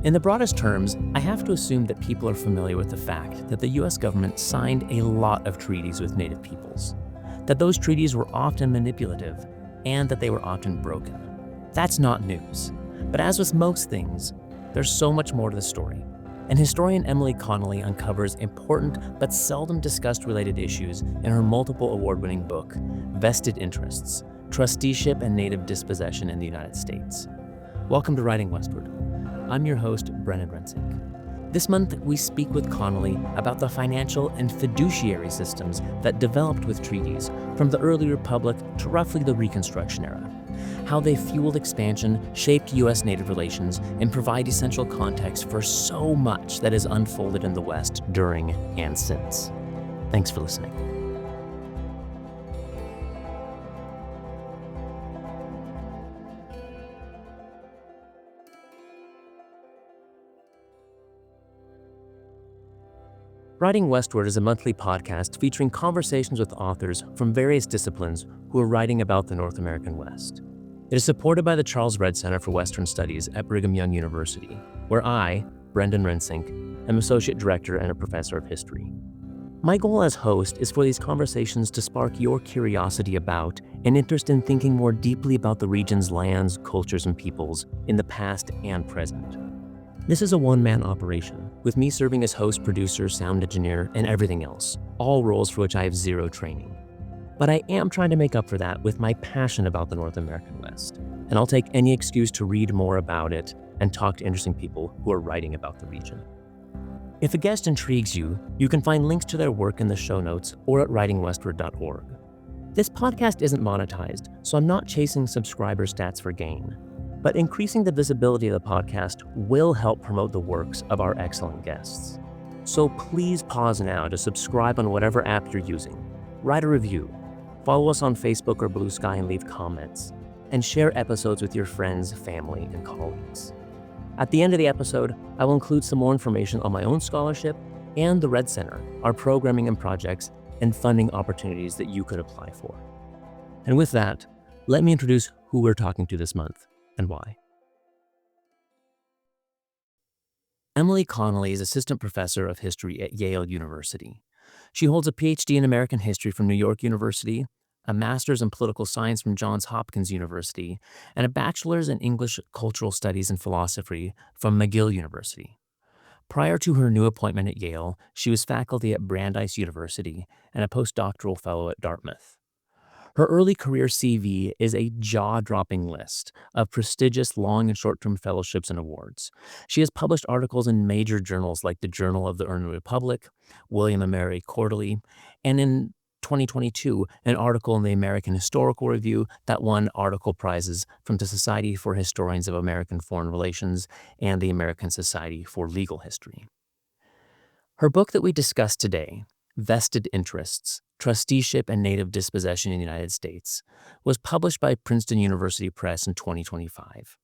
In the broadest terms, I have to assume that people are familiar with the fact that the US government signed a lot of treaties with Native peoples, that those treaties were often manipulative, and that they were often broken. That's not news. But as with most things, there's so much more to the story. And historian Emilie Connolly uncovers important but seldom discussed related issues in her multiple award-winning book, Vested Interests: Trusteeship and Native Dispossession in the United States. Welcome to Writing Westward. I'm your host, Brennan Rensink. This month, we speak with Connolly about the financial and fiduciary systems that developed with treaties from the early Republic to roughly the Reconstruction era, how they fueled expansion, shaped U.S. Native relations, and provide essential context for so much that has unfolded in the West during and since. Thanks for listening. Writing Westward is a monthly podcast featuring conversations with authors from various disciplines who are writing about the North American West. It is supported by the Charles Redd Center for Western Studies at Brigham Young University, where I, Brendan Rensink, am Associate Director and a Professor of History. My goal as host is for these conversations to spark your curiosity about and interest in thinking more deeply about the region's lands, cultures, and peoples in the past and present. This is a one-man operation, with me serving as host, producer, sound engineer, and everything else, all roles for which I have zero training. But I am trying to make up for that with my passion about the North American West, and I'll take any excuse to read more about it and talk to interesting people who are writing about the region. If a guest intrigues you, you can find links to their work in the show notes or at writingwestward.org. This podcast isn't monetized, so I'm not chasing subscriber stats for gain. But increasing the visibility of the podcast will help promote the works of our excellent guests. So please pause now to subscribe on whatever app you're using, write a review, follow us on Facebook or Blue Sky and leave comments, and share episodes with your friends, family, and colleagues. At the end of the episode, I will include some more information on my own scholarship and the Redd Center, our programming and projects, and funding opportunities that you could apply for. And with that, let me introduce who we're talking to this month and why. Emilie Connolly is Assistant Professor of History at Yale University. She holds a PhD in American History from New York University, a Master's in Political Science from Johns Hopkins University, and a Bachelor's in English Cultural Studies and Philosophy from McGill University. Prior to her new appointment at Yale, she was faculty at Brandeis University and a postdoctoral fellow at Dartmouth. Her early career CV is a jaw-dropping list of prestigious long and short-term fellowships and awards. She has published articles in major journals like the Journal of the Early Republic, William and Mary Quarterly, and in 2022, an article in the American Historical Review that won article prizes from the Society for Historians of American Foreign Relations and the American Society for Legal History. Her book that we discussed today, Vested Interests: Trusteeship and Native Dispossession in the United States, was published by Princeton University Press in 2025.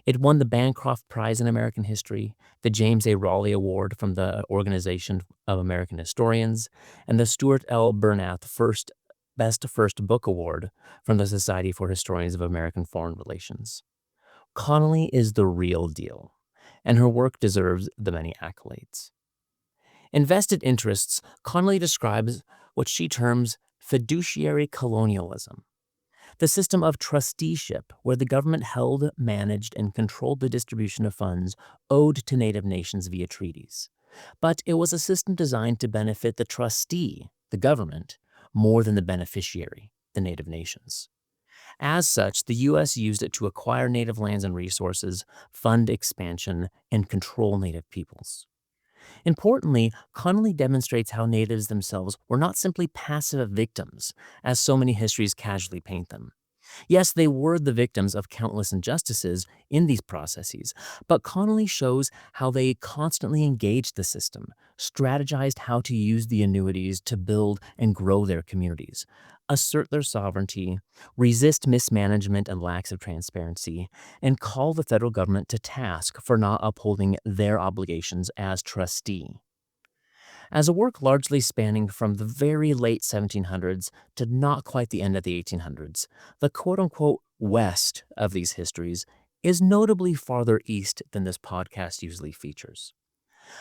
It won the Bancroft Prize in American History, the James A. Rawley Award from the Organization of American Historians, and the Stuart L. Bernath Best First Book Award from the Society for Historians of American Foreign Relations. Connolly is the real deal, and her work deserves the many accolades. In Vested Interests, Connolly describes what she terms fiduciary colonialism, the system of trusteeship where the government held, managed, and controlled the distribution of funds owed to Native nations via treaties. But it was a system designed to benefit the trustee, the government, more than the beneficiary, the Native nations. As such, the U.S. used it to acquire Native lands and resources, fund expansion, and control Native peoples. Importantly, Connolly demonstrates how natives themselves were not simply passive victims, as so many histories casually paint them. Yes, they were the victims of countless injustices in these processes, but Connolly shows how they constantly engaged the system, strategized how to use the annuities to build and grow their communities, assert their sovereignty, resist mismanagement and lacks of transparency, and call the federal government to task for not upholding their obligations as trustee. As a work largely spanning from the very late 1700s to not quite the end of the 1800s, the quote-unquote West of these histories is notably farther east than this podcast usually features.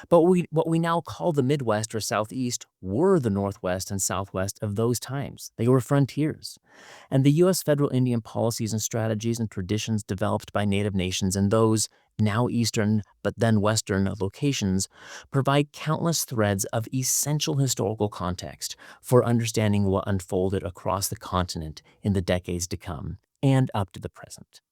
But what we now call the Midwest or Southeast were the Northwest and Southwest of those times. They were frontiers. And the U.S. federal Indian policies and strategies and traditions developed by Native nations in those now Eastern but then Western locations provide countless threads of essential historical context for understanding what unfolded across the continent in the decades to come and up to the present.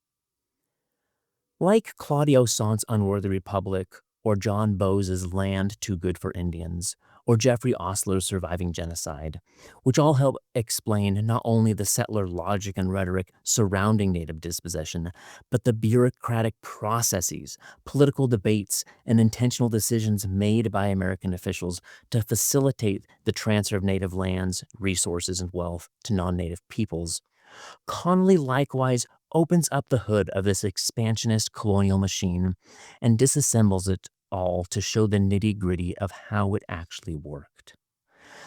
Like Claudio Sant's Unworthy Republic, or John Bowes's Land Too Good for Indians, or Jeffrey Ostler's Surviving Genocide, which all help explain not only the settler logic and rhetoric surrounding native dispossession, but the bureaucratic processes, political debates, and intentional decisions made by American officials to facilitate the transfer of native lands, resources, and wealth to non-native peoples. Connolly likewise opens up the hood of this expansionist colonial machine and disassembles it all to show the nitty-gritty of how it actually worked.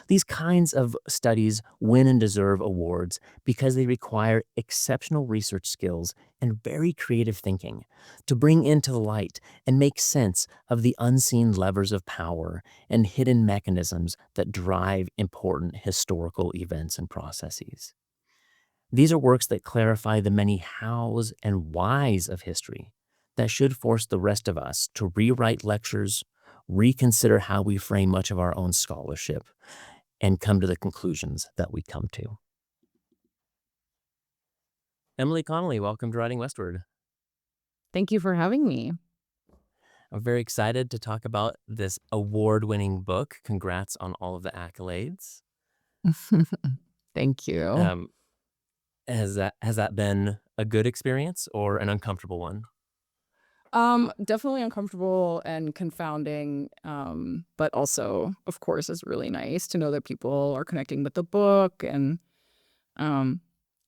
These kinds of studies win and deserve awards because they require exceptional research skills and very creative thinking to bring into the light and make sense of the unseen levers of power and hidden mechanisms that drive important historical events and processes. These are works that clarify the many hows and whys of history that should force the rest of us to rewrite lectures, reconsider how we frame much of our own scholarship, and come to the conclusions that we come to. Emilie Connolly, welcome to Writing Westward. Thank you for having me. I'm very excited to talk about this award-winning book. Congrats on all of the accolades. Thank you. Has that been a good experience or an uncomfortable one? Definitely uncomfortable and confounding, but also, of course, it's really nice to know that people are connecting with the book and,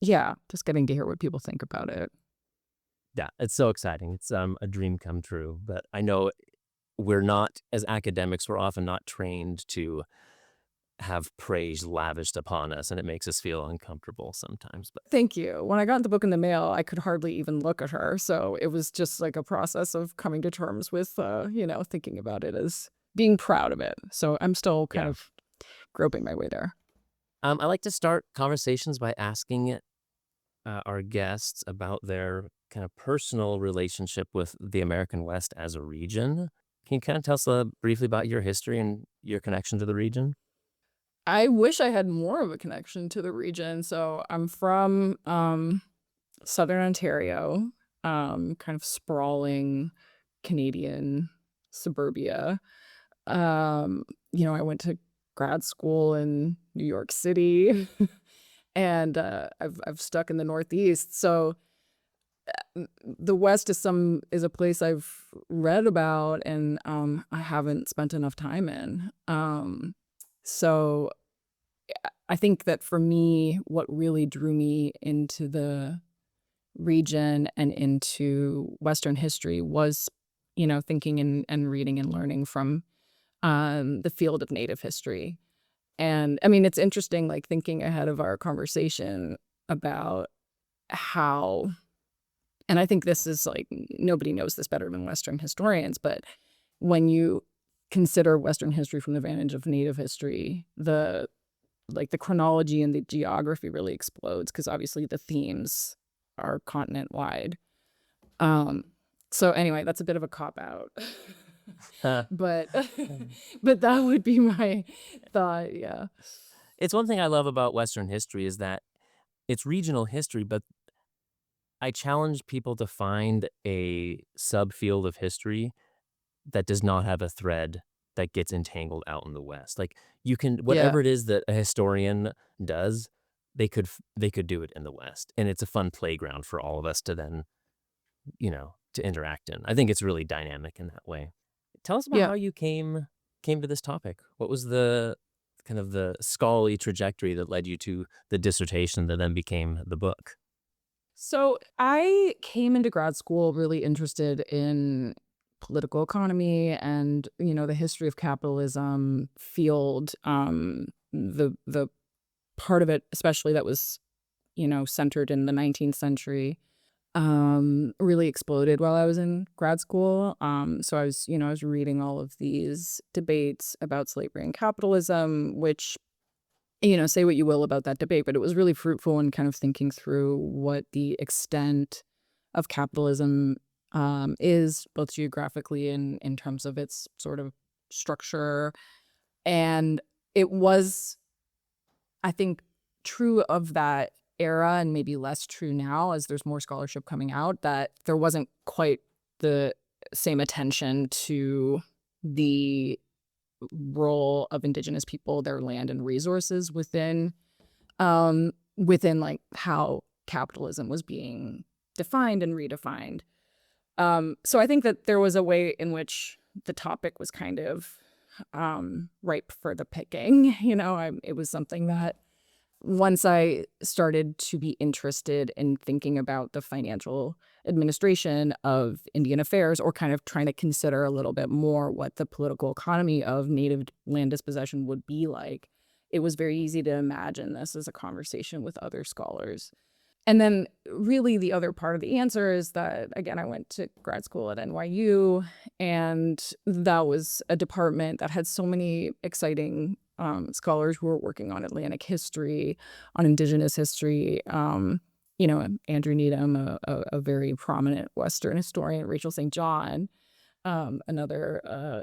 just getting to hear what people think about it. Yeah, it's so exciting. It's a dream come true. But I know we're not, as academics, we're often not trained to have praise lavished upon us, and it makes us feel uncomfortable sometimes. But Thank you. When I got the book in the mail, I could hardly even look at her. So it was just like a process of coming to terms with, thinking about it as being proud of it. So I'm still kind of groping my way there. I like to start conversations by asking our guests about their kind of personal relationship with the American West as a region. Can you kind of tell us briefly about your history and your connection to the region? I wish I had more of a connection to the region. So I'm from Southern Ontario, kind of sprawling Canadian suburbia. I went to grad school in New York City, and I've stuck in the Northeast. So the West is a place I've read about, and I haven't spent enough time in. So I think that for me, what really drew me into the region and into Western history was, thinking and reading and learning from the field of Native history. And I mean, it's interesting, like thinking ahead of our conversation about how, and I think this is like, nobody knows this better than Western historians, but when you consider Western history from the vantage of Native history, the chronology and the geography really explodes because obviously the themes are continent wide. So anyway, that's a bit of a cop out, but that would be my thought. Yeah. It's one thing I love about Western history is that it's regional history, but I challenge people to find a subfield of history that does not have a thread that gets entangled out in the West. Like you can, whatever it is that a historian does, they could do it in the West. And it's a fun playground for all of us to then, to interact in. I think it's really dynamic in that way. Tell us about how you came to this topic. What was the kind of the scholarly trajectory that led you to the dissertation that then became the book? So I came into grad school really interested in political economy and, the history of capitalism field, the part of it, especially that was, centered in the 19th century. really exploded while I was in grad school. So I was reading all of these debates about slavery and capitalism, which, say what you will about that debate, but it was really fruitful in kind of thinking through what the extent of capitalism is, both geographically and in terms of its sort of structure. And it was, I think, true of that era and maybe less true now as there's more scholarship coming out, that there wasn't quite the same attention to the role of Indigenous people, their land and resources within like how capitalism was being defined and redefined. So I think that there was a way in which the topic was kind of ripe for the picking. It was something that once I started to be interested in thinking about the financial administration of Indian affairs, or kind of trying to consider a little bit more what the political economy of native land dispossession would be like, it was very easy to imagine this as a conversation with other scholars. And then really the other part of the answer is that, again, I went to grad school at NYU, and that was a department that had so many exciting scholars who were working on Atlantic history, on Indigenous history. Andrew Needham, a very prominent Western historian, Rachel St. John, another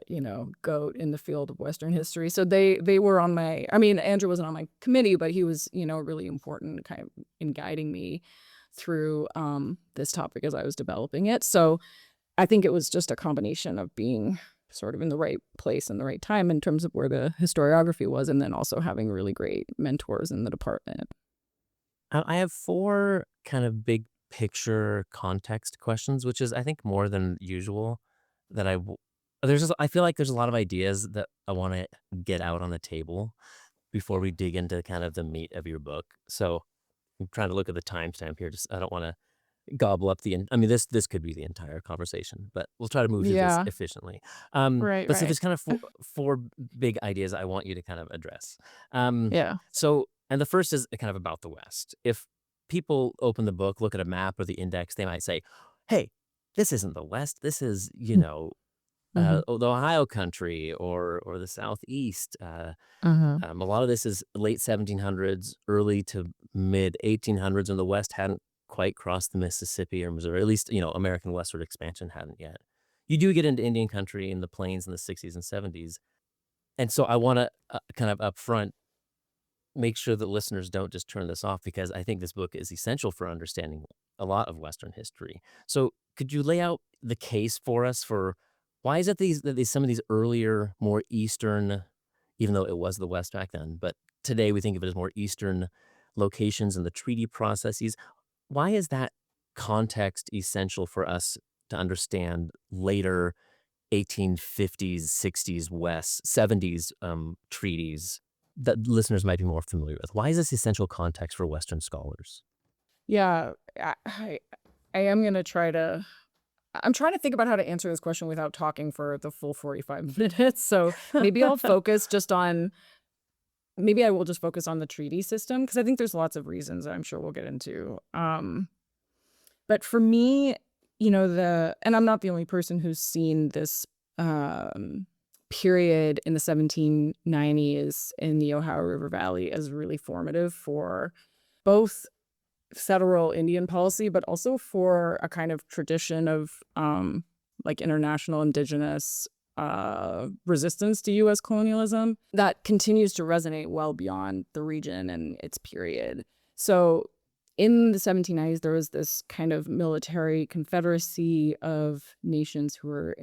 goat in the field of Western history. So they were on my, Andrew wasn't on my committee, but he was really important kind of in guiding me through this topic as I was developing it. So I think it was just a combination of being sort of in the right place and the right time in terms of where the historiography was, and then also having really great mentors in the department. I have 4 kind of big picture context questions, which is, I think, more than usual. That I feel like there's a lot of ideas that I want to get out on the table before we dig into kind of the meat of your book. So I'm trying to look at the timestamp here. Just I don't want to gobble up this could be the entire conversation, but we'll try to move through this Yeah, efficiently. right, But so right. there's kind of four big ideas I want you to kind of address. Yeah. And the first is kind of about the West. If people open the book, look at a map or the index, they might say, "Hey, this isn't the West. This is, Mm-hmm. the Ohio country or the Southeast." Uh-huh. A lot of this is late 1700s, early to mid 1800s, and the West hadn't quite crossed the Mississippi or Missouri. At least, American westward expansion hadn't yet. You do get into Indian country in the plains in the 60s and 70s. And so I want to kind of up front make sure that listeners don't just turn this off, because I think this book is essential for understanding a lot of Western history. So could you lay out the case for us for why is it some of these earlier, more Eastern, even though it was the West back then, but today we think of it as more Eastern locations and the treaty processes. Why is that context essential for us to understand later 1850s, 60s West, 70s treaties that listeners might be more familiar with? Why is this essential context for Western scholars? Yeah, I am gonna try to. I'm trying to think about how to answer this question without talking for the full 45 minutes. So maybe I'll focus just on. Maybe I will just focus on the treaty system, because I think there's lots of reasons that I'm sure we'll get into. But for me, and I'm not the only person who's seen this period in the 1790s in the Ohio River Valley as really formative for both federal Indian policy, but also for a kind of tradition of like international Indigenous resistance to U.S. colonialism that continues to resonate well beyond the region and its period. So in the 1790s, there was this kind of military confederacy of nations who were,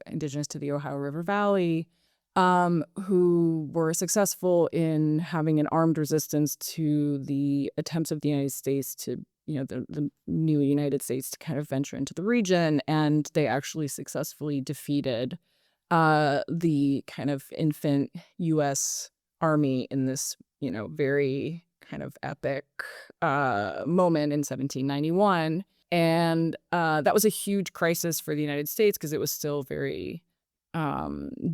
indigenous to the Ohio River Valley, who were successful in having an armed resistance to the attempts of the United States to, the new United States to kind of venture into the region. And they actually successfully defeated the kind of infant U.S. Army in this, very kind of epic moment in 1791. And that was a huge crisis for the United States, because it was still very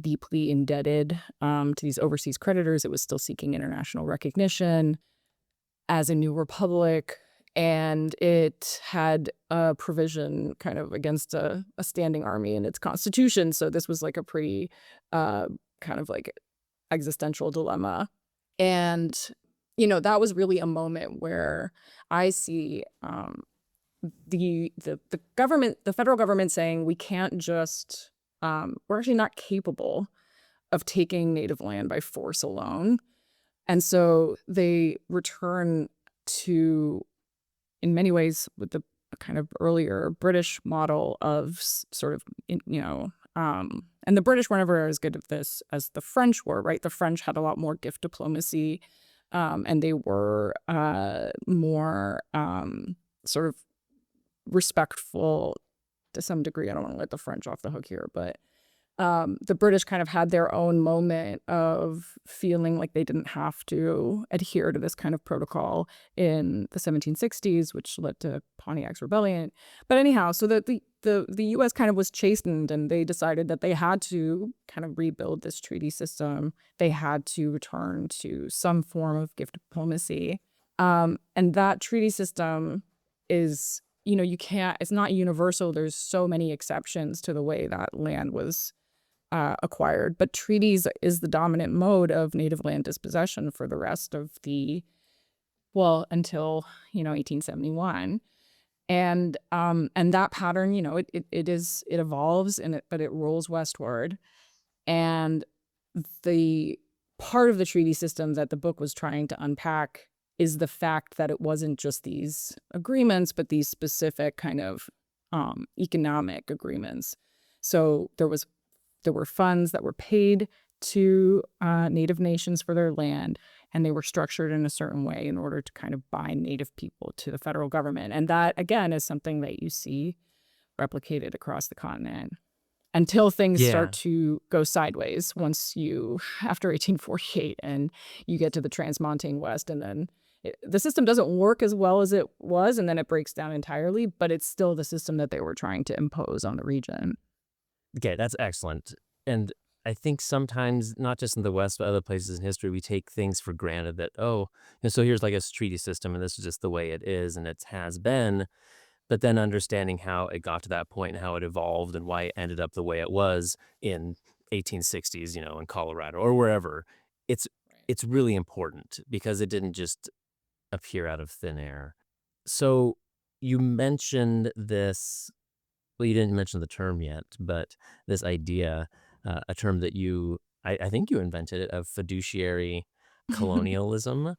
deeply indebted to these overseas creditors. It was still seeking international recognition as a new republic. And it had a provision kind of against a standing army in its constitution. So this was like a pretty kind of like existential dilemma. And, that was really a moment where I see the government, the federal government saying we can't just, we're actually not capable of taking native land by force alone. And so they return to, in many ways, with the kind of earlier British model of sort of, and the British were never as good at this as the French were, right? The French had a lot more gift diplomacy, and they were more sort of respectful to some degree. I don't want to let the French off the hook here, but the British kind of had their own moment of feeling like they didn't have to adhere to this kind of protocol in the 1760s, which led to Pontiac's rebellion. But anyhow, so the U.S. kind of was chastened, and they decided that they had to kind of rebuild this treaty system. They had to return to some form of gift diplomacy. And that treaty system is, you can't, it's not universal. There's so many exceptions to the way that land was acquired, but treaties is the dominant mode of native land dispossession for the rest of until 1871, and that pattern, it evolves but it rolls westward, and the part of the treaty system that the book was trying to unpack is the fact that it wasn't just these agreements, but these specific kind of economic agreements. So there were funds that were paid to Native nations for their land, and they were structured in a certain way in order to kind of bind Native people to the federal government. And that, again, is something that you see replicated across the continent until things start to go sideways after 1848, and you get to the Transmontane West, and then the system doesn't work as well as it was, and then it breaks down entirely, but it's still the system that they were trying to impose on the region. Okay, that's excellent. And I think sometimes, not just in the West, but other places in history, we take things for granted that, so here's like a treaty system, and this is just the way it is, and it has been. But then understanding how it got to that point and how it evolved and why it ended up the way it was in 1860s, in Colorado or wherever, it's really important because it didn't just appear out of thin air. So you mentioned this. Well, you didn't mention the term yet, but this idea, a term that I think you invented it, of fiduciary colonialism.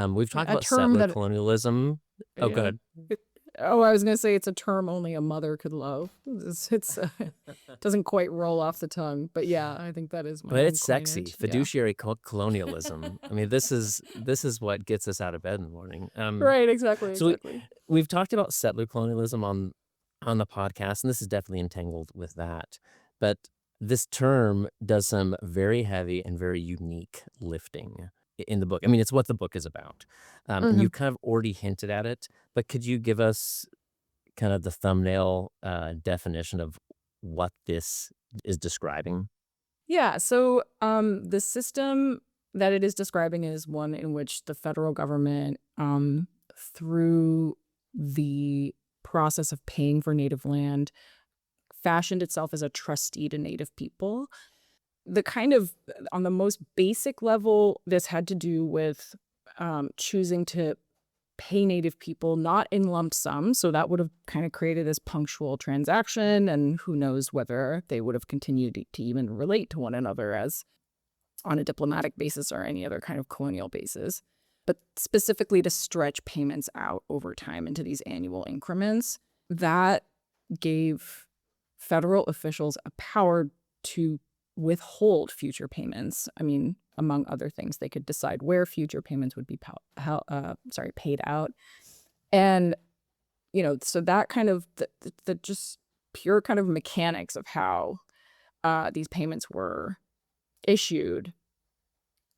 We've talked about settler colonialism. Oh, go ahead. I was going to say it's a term only a mother could love. It doesn't quite roll off the tongue, but yeah, I think that is my But it's coinage. sexy. Fiduciary colonialism. I mean, this is what gets us out of bed in the morning. Right, exactly. So we've talked about settler colonialism on the podcast, and this is definitely entangled with that. But this term does some very heavy and very unique lifting in the book. I mean, it's what the book is about. And you kind of already hinted at it, but could you give us kind of the thumbnail definition of what this is describing? Yeah, so the system that it is describing is one in which the federal government, through the process of paying for native land, fashioned itself as a trustee to Native people. The kind of, on the most basic level, this had to do with choosing to pay Native people not in lump sum. So that would have kind of created this punctual transaction, and who knows whether they would have continued to even relate to one another as on a diplomatic basis or any other kind of colonial basis, but specifically to stretch payments out over time into these annual increments. That gave federal officials a power to withhold future payments. I mean, among other things, they could decide where future payments would be paid out. And, so that kind of the just pure kind of mechanics of how these payments were issued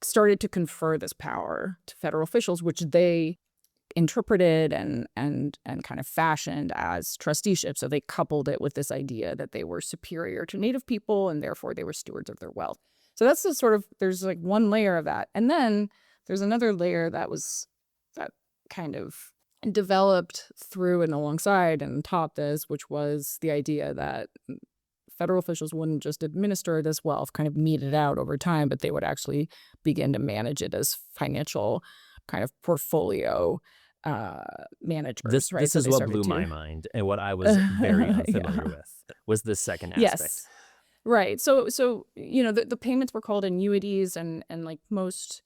started to confer this power to federal officials, which they interpreted and kind of fashioned as trusteeship. So they coupled it with this idea that they were superior to Native people and therefore they were stewards of their wealth. So that's the sort of, there's like one layer of that. And then there's another layer that kind of developed through and alongside and taught this, which was the idea that federal officials wouldn't just administer this wealth, kind of mete it out over time, but they would actually begin to manage it as financial kind of portfolio managers, right? This So is they what started blew my to, mind and what I was very unfamiliar yeah, with was this second aspect. yes, right. So the payments were called annuities, and like most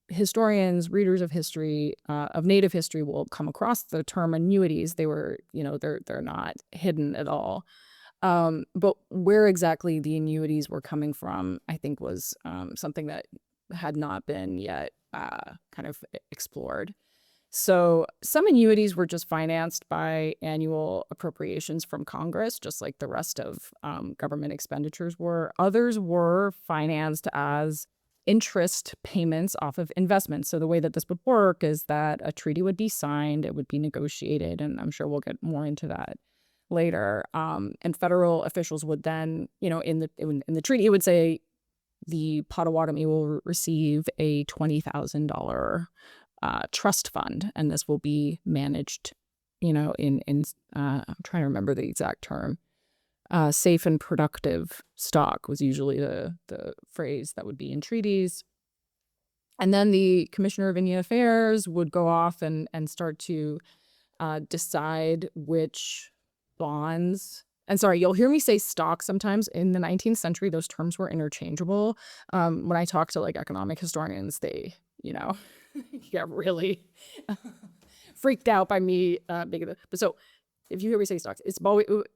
historians, readers of history, of Native history, will come across the term annuities. They were, they're not hidden at all. But where exactly the annuities were coming from, I think, was something that had not been yet kind of explored. So some annuities were just financed by annual appropriations from Congress, just like the rest of government expenditures were. Others were financed as interest payments off of investments. So the way that this would work is that a treaty would be signed, it would be negotiated, and I'm sure we'll get more into that later. And federal officials would then, in the treaty, it would say the Potawatomi will receive a $20,000 trust fund, and this will be managed, in I'm trying to remember the exact term. Safe and productive stock was usually the phrase that would be in treaties. And then the Commissioner of Indian Affairs would go off and start to decide which bonds. And sorry, you'll hear me say stock sometimes. In the 19th century, those terms were interchangeable. When I talk to like economic historians, they, get really freaked out by me. But so if you hear me say stocks,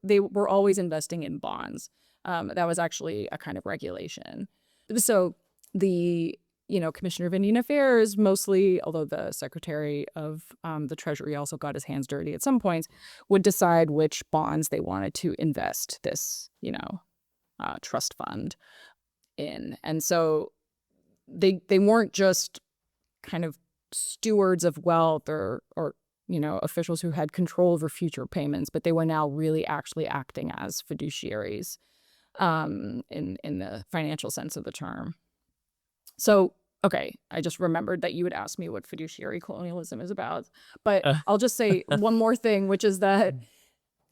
they were always investing in bonds. That was actually a kind of regulation. So the Commissioner of Indian Affairs mostly, although the Secretary of the Treasury also got his hands dirty at some points, would decide which bonds they wanted to invest this, trust fund in. And so they weren't just kind of stewards of wealth or officials who had control over future payments, but they were now really actually acting as fiduciaries in the financial sense of the term. So, okay, I just remembered that you would ask me what fiduciary colonialism is about, but Uh, I'll just say one more thing, which is that,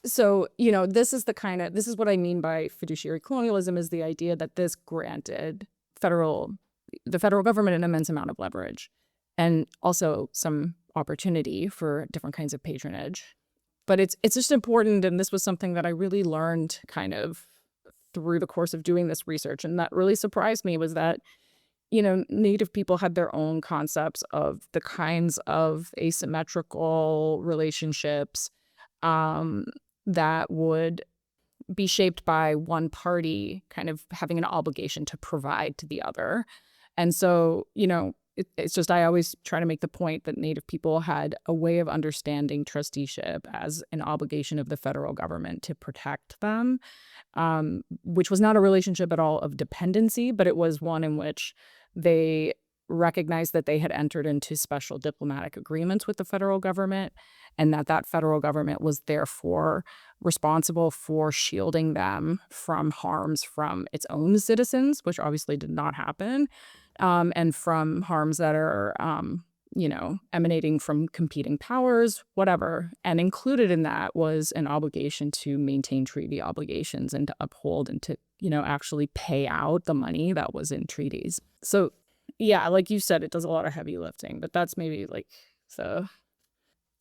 so, this is what I mean by fiduciary colonialism, is the idea that this granted the federal government an immense amount of leverage and also some opportunity for different kinds of patronage. But it's just important, and this was something that I really learned kind of through the course of doing this research, and that really surprised me, was that Native people had their own concepts of the kinds of asymmetrical relationships that would be shaped by one party kind of having an obligation to provide to the other. And so, it's just, I always try to make the point that Native people had a way of understanding trusteeship as an obligation of the federal government to protect them, which was not a relationship at all of dependency, but it was one in which they recognized that they had entered into special diplomatic agreements with the federal government, and that federal government was therefore responsible for shielding them from harms from its own citizens, which obviously did not happen, and from harms that are, emanating from competing powers, whatever. And included in that was an obligation to maintain treaty obligations and to uphold and to, actually pay out the money that was in treaties. So, yeah, like you said, it does a lot of heavy lifting, but that's maybe like the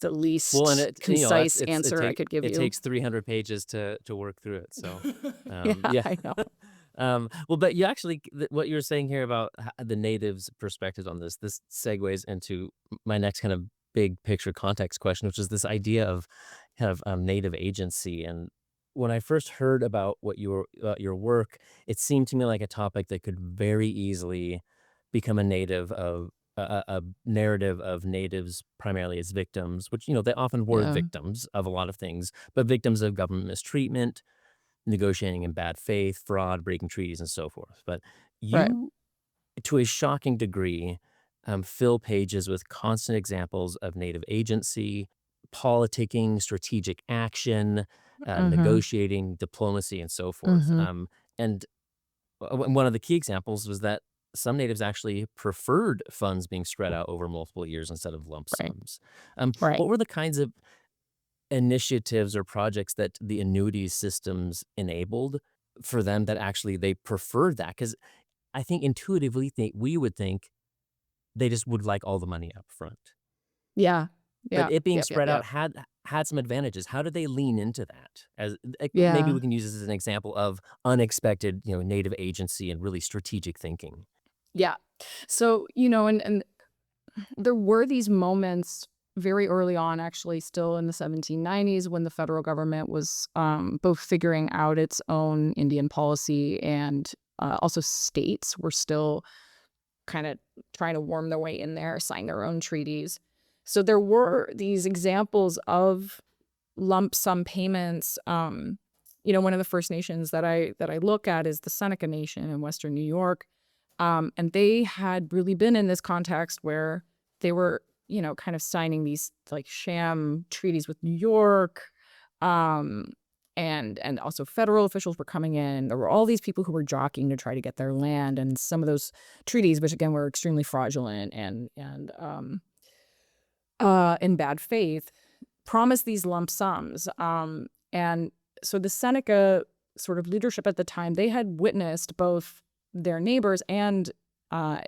well, and least that's concise answer I could give it you. takes 300 pages to work through it. So, Yeah, yeah. I know. Well, but you actually, what you were saying here about the natives' perspectives on this segues into my next kind of big picture context question, which is this idea of kind of native agency. And when I first heard about your work, it seemed to me like a topic that could very easily become a native of a narrative of natives primarily as victims, which they often were Yeah, victims of a lot of things, but victims of government mistreatment, negotiating in bad faith, fraud, breaking treaties, and so forth. But right. you, to a shocking degree, fill pages with constant examples of native agency, politicking, strategic action, Mm-hmm. negotiating, diplomacy, and so forth. Mm-hmm. And one of the key examples was that some natives actually preferred funds being spread out over multiple years instead of lump Right. sums. Right. What were the kinds of initiatives or projects that the annuity systems enabled for them that actually they preferred that? Because I think intuitively we would think they just would like all the money up front. Yeah. But Yeah. it being Yep. Yep. spread out Yep. had some advantages. How did they lean into that? As maybe Yeah. we can use this as an example of unexpected, native agency and really strategic thinking. Yeah. So, and there were these moments very early on, actually, still in the 1790s, when the federal government was both figuring out its own Indian policy and also states were still kind of trying to worm their way in there, sign their own treaties. So there were these examples of lump sum payments. One of the First Nations that I look at is the Seneca Nation in Western New York. And they had really been in this context where they were, kind of signing these like sham treaties with New York. Um, and also federal officials were coming in. There were all these people who were jockeying to try to get their land. And some of those treaties, which again were extremely fraudulent and in bad faith, promised these lump sums. And so the Seneca sort of leadership at the time, they had witnessed both their neighbors and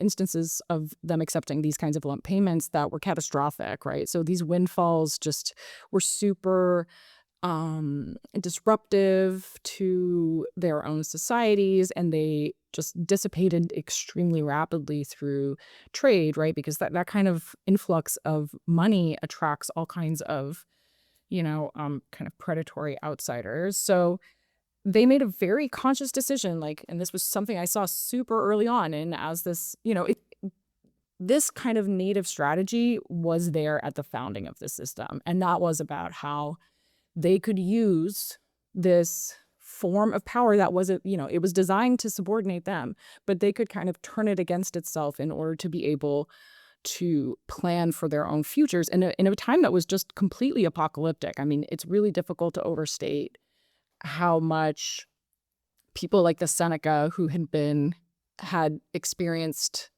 instances of them accepting these kinds of lump payments that were catastrophic, right? So these windfalls just were super disruptive to their own societies, and they just dissipated extremely rapidly through trade, right? Because that kind of influx of money attracts all kinds of, kind of predatory outsiders. So they made a very conscious decision, and this was something I saw super early on. And as this, this kind of native strategy was there at the founding of the system. And that was about how they could use this form of power that wasn't, it was designed to subordinate them, but they could kind of turn it against itself in order to be able to plan for their own futures in a time that was just completely apocalyptic. I mean, it's really difficult to overstate how much people like the Seneca, who had experienced,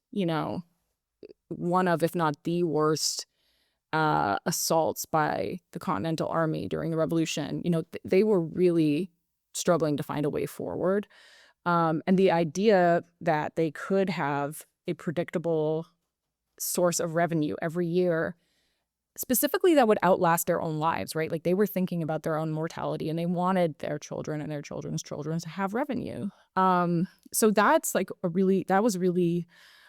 one of, if not the worst, assaults by the Continental Army during the Revolution, they were really struggling to find a way forward. And the idea that they could have a predictable source of revenue every year, specifically that would outlast their own lives, right? Like they were thinking about their own mortality and they wanted their children and their children's children to have revenue. So that's that was really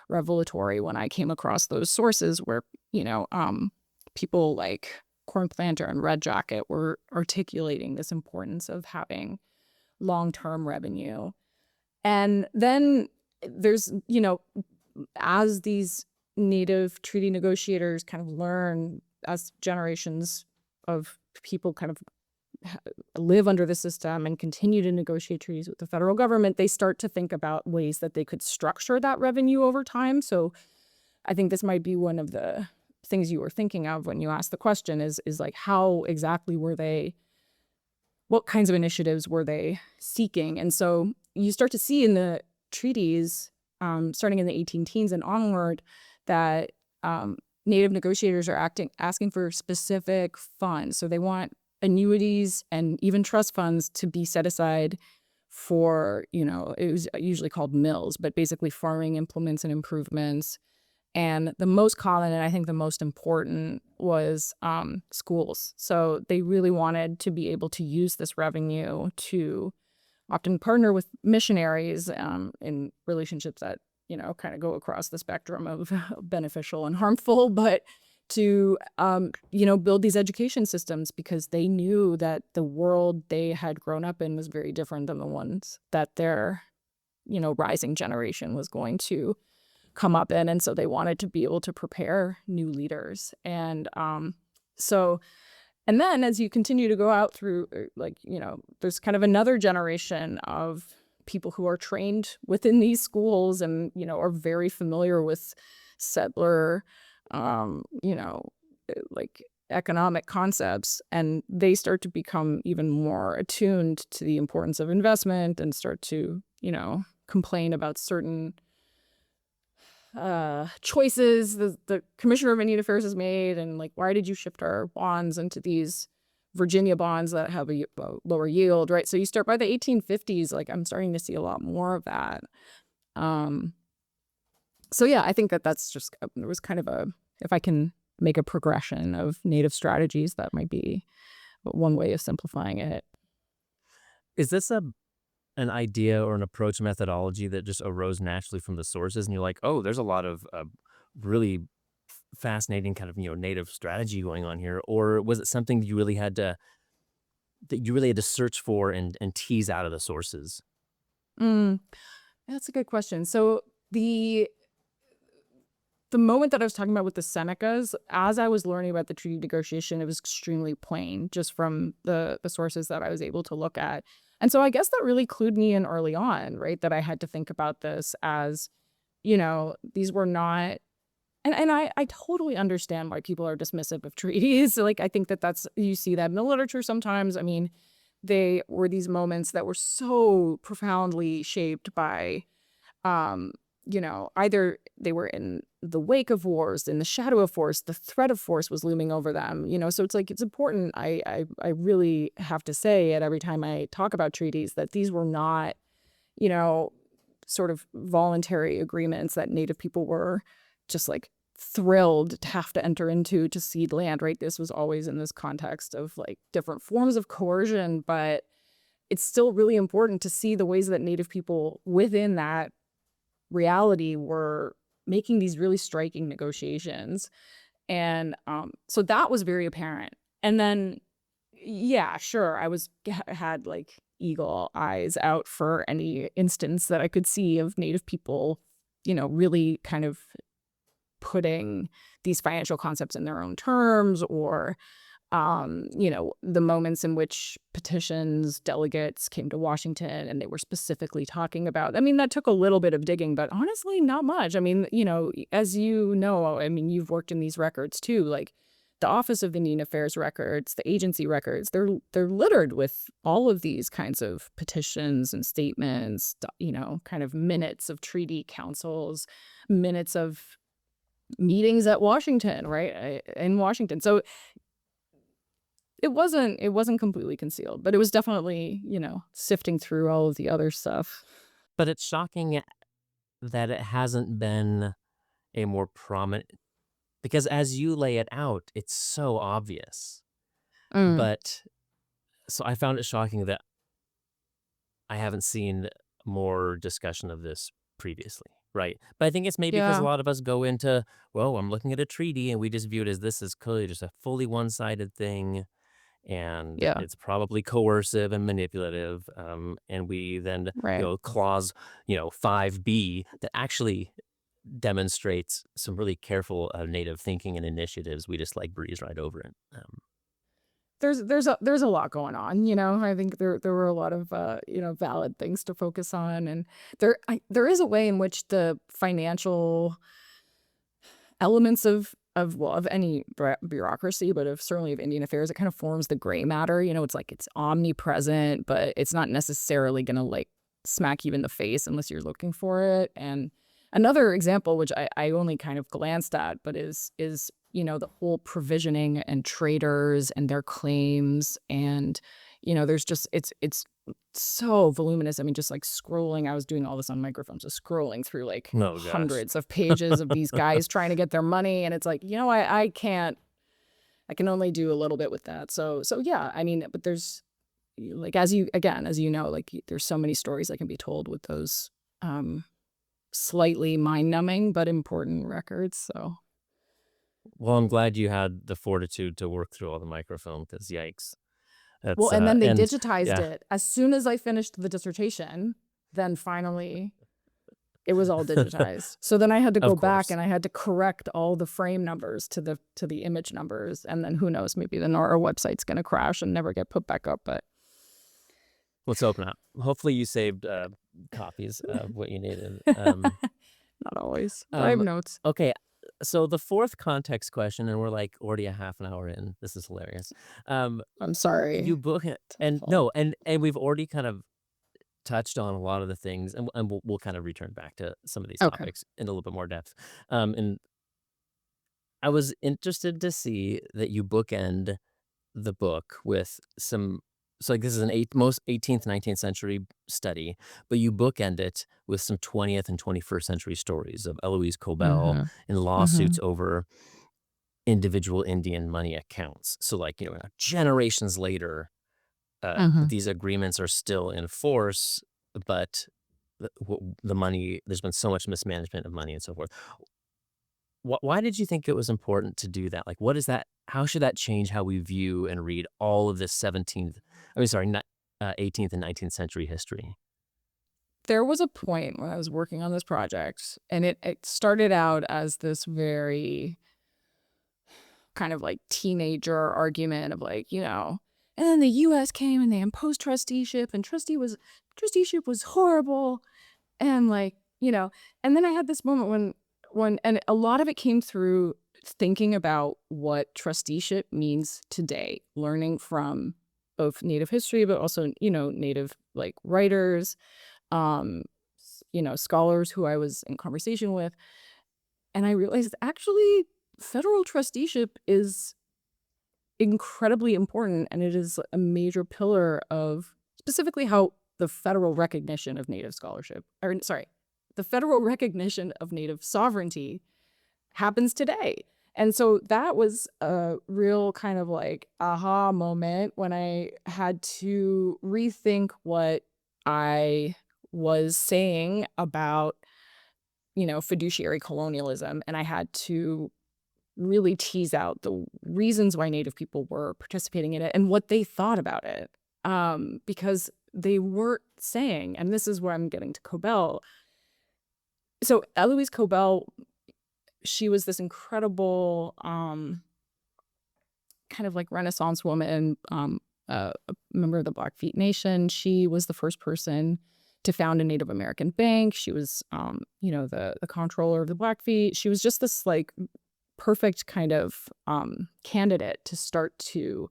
revelatory when I came across those sources where, people like Corn Planter and Red Jacket were articulating this importance of having long-term revenue. And then there's, as these native treaty negotiators kind of learn, as generations of people kind of live under the system and continue to negotiate treaties with the federal government, they start to think about ways that they could structure that revenue over time. So I think this might be one of the things you were thinking of when you asked the question is like, how exactly what kinds of initiatives were they seeking? And so you start to see in the treaties, starting in the 18 teens and onward, that native negotiators are asking for specific funds. So they want annuities and even trust funds to be set aside for, it was usually called mills, but basically farming implements and improvements. And the most common, and I think the most important, was schools. So they really wanted to be able to use this revenue to often partner with missionaries in relationships that, kind of go across the spectrum of beneficial and harmful, but to, build these education systems, because they knew that the world they had grown up in was very different than the ones that their, rising generation was going to come up in. And so they wanted to be able to prepare new leaders. And and then as you continue to go out through, there's kind of another generation of people who are trained within these schools and, are very familiar with settler, economic concepts. And they start to become even more attuned to the importance of investment and start to, complain about certain choices the Commissioner of Indian Affairs has made, and like, why did you shift our bonds into these Virginia bonds that have a lower yield, right? So you start by the 1850s, like I'm starting to see a lot more of that. Um, so yeah, I think that's just, there was kind of if I can make a progression of native strategies, that might be one way of simplifying it. Is this an idea or an approach methodology that just arose naturally from the sources, and you're like, oh, there's a lot of really fascinating kind of native strategy going on here, or was it something that you really had to search for and tease out of the sources? Mm, that's a good question. So the moment that I was talking about with the Senecas, as I was learning about the treaty negotiation, it was extremely plain just from the sources that I was able to look at. And so I guess that really clued me in early on, right? That I had to think about this as, these were not, and I totally understand why people are dismissive of treaties. Like, I think you see that in the literature sometimes. I mean, they were these moments that were so profoundly shaped by, um, either they were in the wake of wars, in the shadow of force, the threat of force was looming over them, so it's like, it's important. I really have to say it every time I talk about treaties, that these were not, you know, sort of voluntary agreements that Native people were just like thrilled to have to enter into to cede land, right? This was always in this context of like different forms of coercion, but it's still really important to see the ways that Native people within that reality were making these really striking negotiations. And so that was very apparent. And then, yeah, sure, had like eagle eyes out for any instance that I could see of Native people, really kind of putting these financial concepts in their own terms, or the moments in which petitions delegates came to Washington and they were specifically talking about, I mean, that took a little bit of digging, but honestly, not much. I mean, as I mean, you've worked in these records too, like the Office of Indian Affairs records, the agency records, they're littered with all of these kinds of petitions and statements, kind of minutes of treaty councils, minutes of meetings at Washington, right? In Washington. So it wasn't completely concealed, but it was definitely, sifting through all of the other stuff. But it's shocking that it hasn't been a more prominent, because as you lay it out, it's so obvious. Mm, But so I found it shocking that I haven't seen more discussion of this previously, right? But I think it's maybe because a yeah, lot of us go into, well, I'm looking at a treaty and we just view it as this is clearly just a fully one-sided thing, and yeah, it's probably coercive and manipulative. And we then, right. clause, 5B that actually demonstrates some really careful native thinking and initiatives. We just like breeze right over it. There's a lot going on, I think there were a lot of valid things to focus on, and there is a way in which the financial elements of any bureaucracy, but certainly of Indian affairs, it kind of forms the gray matter. It's like it's omnipresent, but it's not necessarily gonna like smack you in the face unless you're looking for it. And another example, which I only kind of glanced at, but is the whole provisioning and traders and their claims. And there's just it's so voluminous. I mean, just like scrolling, I was doing all this on microphones, just scrolling through like Oh gosh. hundreds of pages of these guys trying to get their money, and it's like, I can't, I can only do a little bit with that. So yeah, I mean, but there's like, as you know, like there's so many stories that can be told with those slightly mind-numbing but important records. So Well, I'm glad you had the fortitude to work through all the microfilm, because yikes. well, That's and then they and digitized yeah. it as soon as I finished the dissertation. Then finally it was all digitized. So then I had to Of go back course. and I had to correct all the frame numbers to the image numbers. And then who knows, maybe the NARA website's going to crash and never get put back up. But Let's open up. Hopefully you saved copies of what you needed. not always. But I have notes. Okay, so the fourth context question, and we're like already a half an hour in. This is hilarious. I'm sorry. You book it, It's and awful. no, and we've already kind of touched on a lot of the things, and we'll kind of return back to some of these Okay. topics in a little bit more depth. And I was interested to see that you bookend the book with some. So, like, this is an most 18th, 19th century study, but you bookend it with some 20th and 21st century stories of Eloise Cobell Mhm. and lawsuits Mhm. over individual Indian money accounts. So, like, generations later, Mhm. these agreements are still in force, but the money, there's been so much mismanagement of money and so forth. Why did you think it was important to do that? Like, what is that? How should that change how we view and read all of this 17th, I mean, sorry, not 18th and 19th century history? There was a point when I was working on this project, and it started out as this very kind of like teenager argument of like, and then the US came and they imposed trusteeship, and trusteeship was horrible. And like, and then I had this moment and a lot of it came through thinking about what trusteeship means today, learning from both Native history, but also, Native like writers, um, scholars who I was in conversation with. And I realized actually federal trusteeship is incredibly important, and it is a major pillar of specifically how the federal recognition of Native scholarship, or sorry, the federal recognition of Native sovereignty happens today. And so that was a real kind of like aha moment when I had to rethink what I was saying about, fiduciary colonialism. And I had to really tease out the reasons why Native people were participating in it and what they thought about it. Because they weren't saying, and this is where I'm getting to Cobell. So Eloise Cobell, she was this incredible kind of like Renaissance woman, a member of the Blackfeet Nation. She was the first person to found a Native American bank. She was, the comptroller of the Blackfeet. She was just this like perfect kind of candidate to start to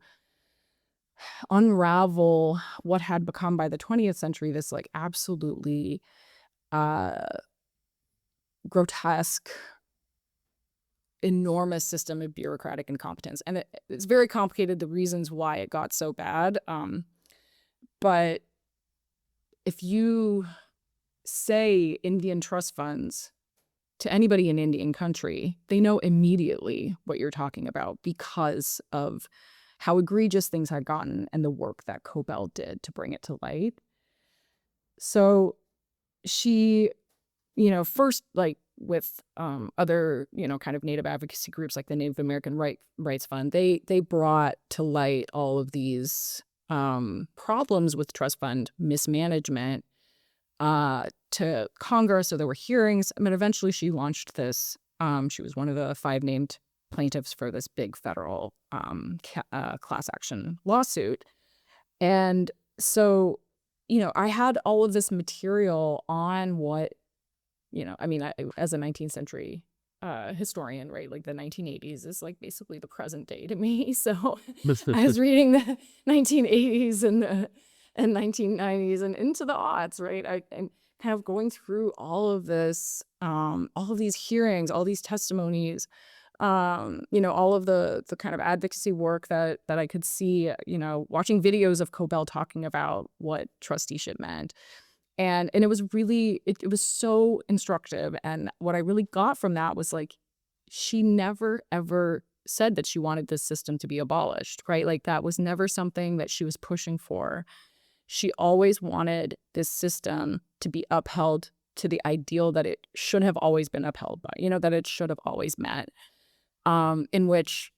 unravel what had become by the 20th century this like absolutely uh, grotesque, enormous system of bureaucratic incompetence. And it's very complicated, the reasons why it got so bad. But if you say Indian trust funds to anybody in Indian country, they know immediately what you're talking about because of how egregious things had gotten and the work that Cobell did to bring it to light. So she, first, like with other, kind of Native advocacy groups like the Native American Rights Fund, they brought to light all of these problems with trust fund mismanagement to Congress. So there were hearings. I mean, eventually she launched this. She was one of the 5 named plaintiffs for this big federal class action lawsuit. And so, I had all of this material on what, I mean, as a 19th century historian, right? Like the 1980s is like basically the present day to me. So I was reading the 1980s and 1990s and into the aughts, right? I'm kind of going through all of this, all of these hearings, all these testimonies, all of the kind of advocacy work that I could see, watching videos of Cobell talking about what trusteeship meant. And it was really, it was so instructive. And what I really got from that was like, she never, ever said that she wanted this system to be abolished, right? Like that was never something that she was pushing for. She always wanted this system to be upheld to the ideal that it should have always been upheld by, that it should have always met, in which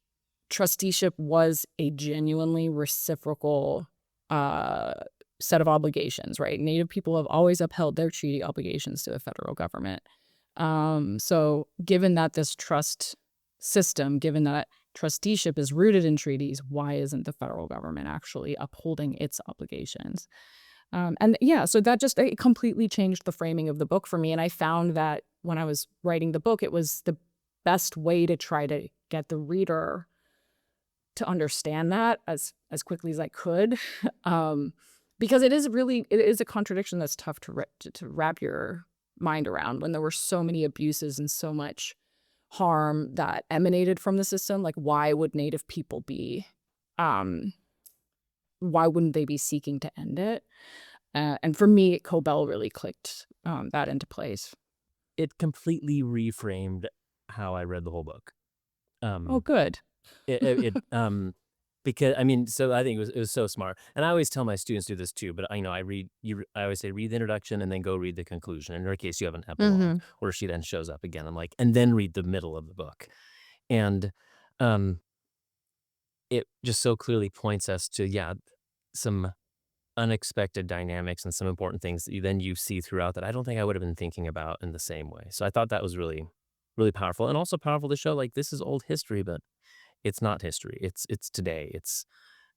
trusteeship was a genuinely reciprocal set of obligations, right? Native people have always upheld their treaty obligations to the federal government. So given that this trust system, given that trusteeship is rooted in treaties, why isn't the federal government actually upholding its obligations? And yeah, so that just it completely changed the framing of the book for me. And I found that when I was writing the book, it was the best way to try to get the reader to understand that as quickly as I could. Because it is a contradiction that's tough to wrap your mind around when there were so many abuses and so much harm that emanated from the system. Like, why would Native people um, why wouldn't they be seeking to end it? And for me, Cobell really clicked that into place. It completely reframed how I read the whole book. Oh, good. Because I mean, so I think it was so smart, and I always tell my students to do this too. But I know I always say read the introduction and then go read the conclusion. In her case, you have an epilogue where she then shows up again. I'm like, and then read the middle of the book, and it just so clearly points us to some unexpected dynamics and some important things that you see throughout that I don't think I would have been thinking about in the same way. So I thought that was really, really powerful, and also powerful to show like this is old history, but it's not history. It's today.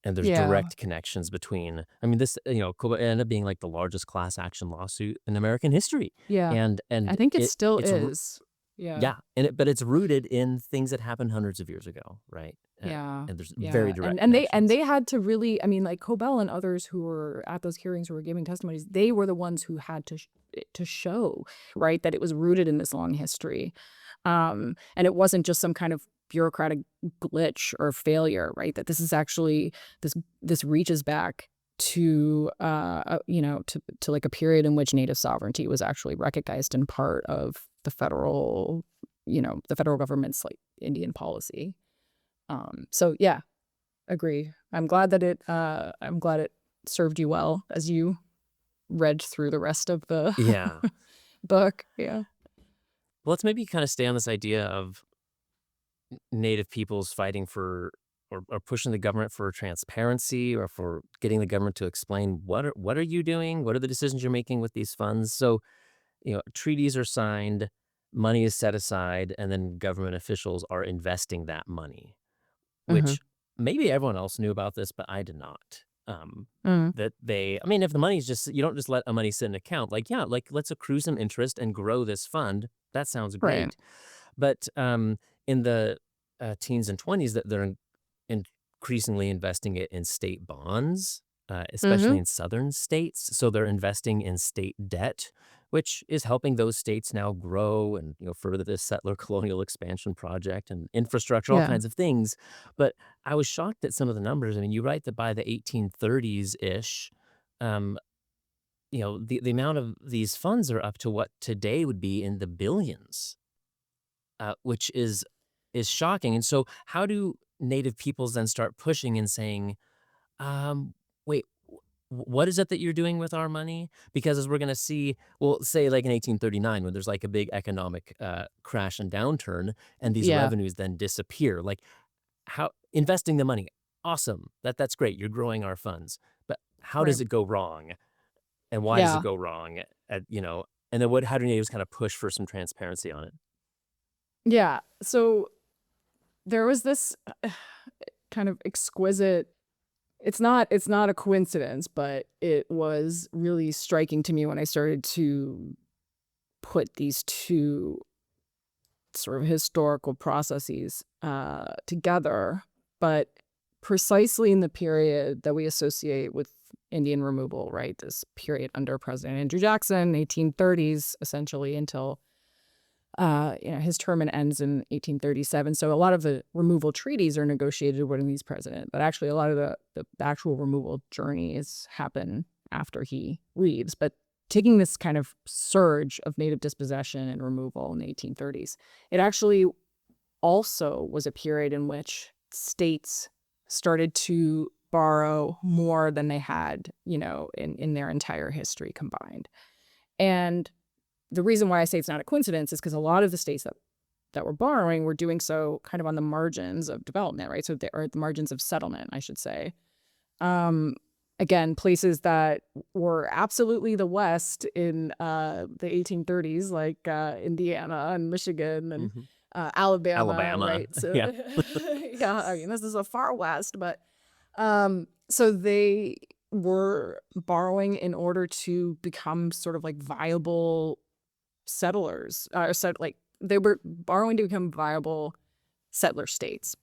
And there's Yeah. direct connections between. I mean, this Koba ended up being like the largest class action lawsuit in American history, Yeah. and I think it still it's is. Yeah. yeah, but it's rooted in things that happened hundreds of years ago, right? Yeah. And there's very Yeah. direct And connections. they had to really, I mean, like Cobell and others who were at those hearings who were giving testimonies, they were the ones who had to show, right, that it was rooted in this long history. And it wasn't just some kind of bureaucratic glitch or failure, right? That this is actually this reaches back to to like a period in which Native sovereignty was actually recognized in part of the federal government's like Indian policy. So yeah, agree. I'm glad it served you well as you read through the rest of the Yeah. book. Yeah. Well, let's maybe kind of stay on this idea of Native peoples fighting for or pushing the government for transparency or for getting the government to explain what are you doing? What are the decisions you're making with these funds? So, treaties are signed, money is set aside, and then government officials are investing that money, Mm-hmm. which maybe everyone else knew about this, but I did not. Mm-hmm. I mean, if the money's you don't just let a money sit in an account, like let's accrue some interest and grow this fund. That sounds Right. great. But in the teens and 20s, that they're increasingly investing it in state bonds, Mm-hmm. especially in southern states. So they're investing in state debt, which is helping those states now grow and further this settler colonial expansion project and infrastructure, all Yeah. kinds of things. But I was shocked at some of the numbers. I mean, you write that by the 1830s ish, um, the amount of these funds are up to what today would be in the billions, which is shocking. And so, how do Native peoples then start pushing and saying, "Wait, what is it that you're doing with our money?" Because as we're going to see, well, say like in 1839, when there's like a big economic crash and downturn, and these Yeah. revenues then disappear. Like, how investing the money, awesome, that's great. You're growing our funds, but how Right. does it go wrong, and why does it Yeah. go wrong? And then how do natives kind of push for some transparency on it? Yeah. So there was this kind of exquisite, it's not a coincidence, but it was really striking to me when I started to put these two sort of historical processes together, but precisely in the period that we associate with Indian removal, right? This period under President Andrew Jackson, 1830s, essentially until his term ends in 1837. So a lot of the removal treaties are negotiated when he's president, but actually a lot of the actual removal journeys happen after he leaves. But taking this kind of surge of native dispossession and removal in the 1830s, it actually also was a period in which states started to borrow more than they had, in their entire history combined. And the reason why I say it's not a coincidence is because a lot of the states that were borrowing were doing so kind of on the margins of development, right? So or at the margins of settlement, I should say. Again, places that were absolutely the West in the 1830s, like Indiana and Michigan and Mhm. Alabama, Alabama, right? So yeah. yeah, I mean, this is a far West, but so they were borrowing in order to become sort of like viable settlers, like they were borrowing to become viable settler states.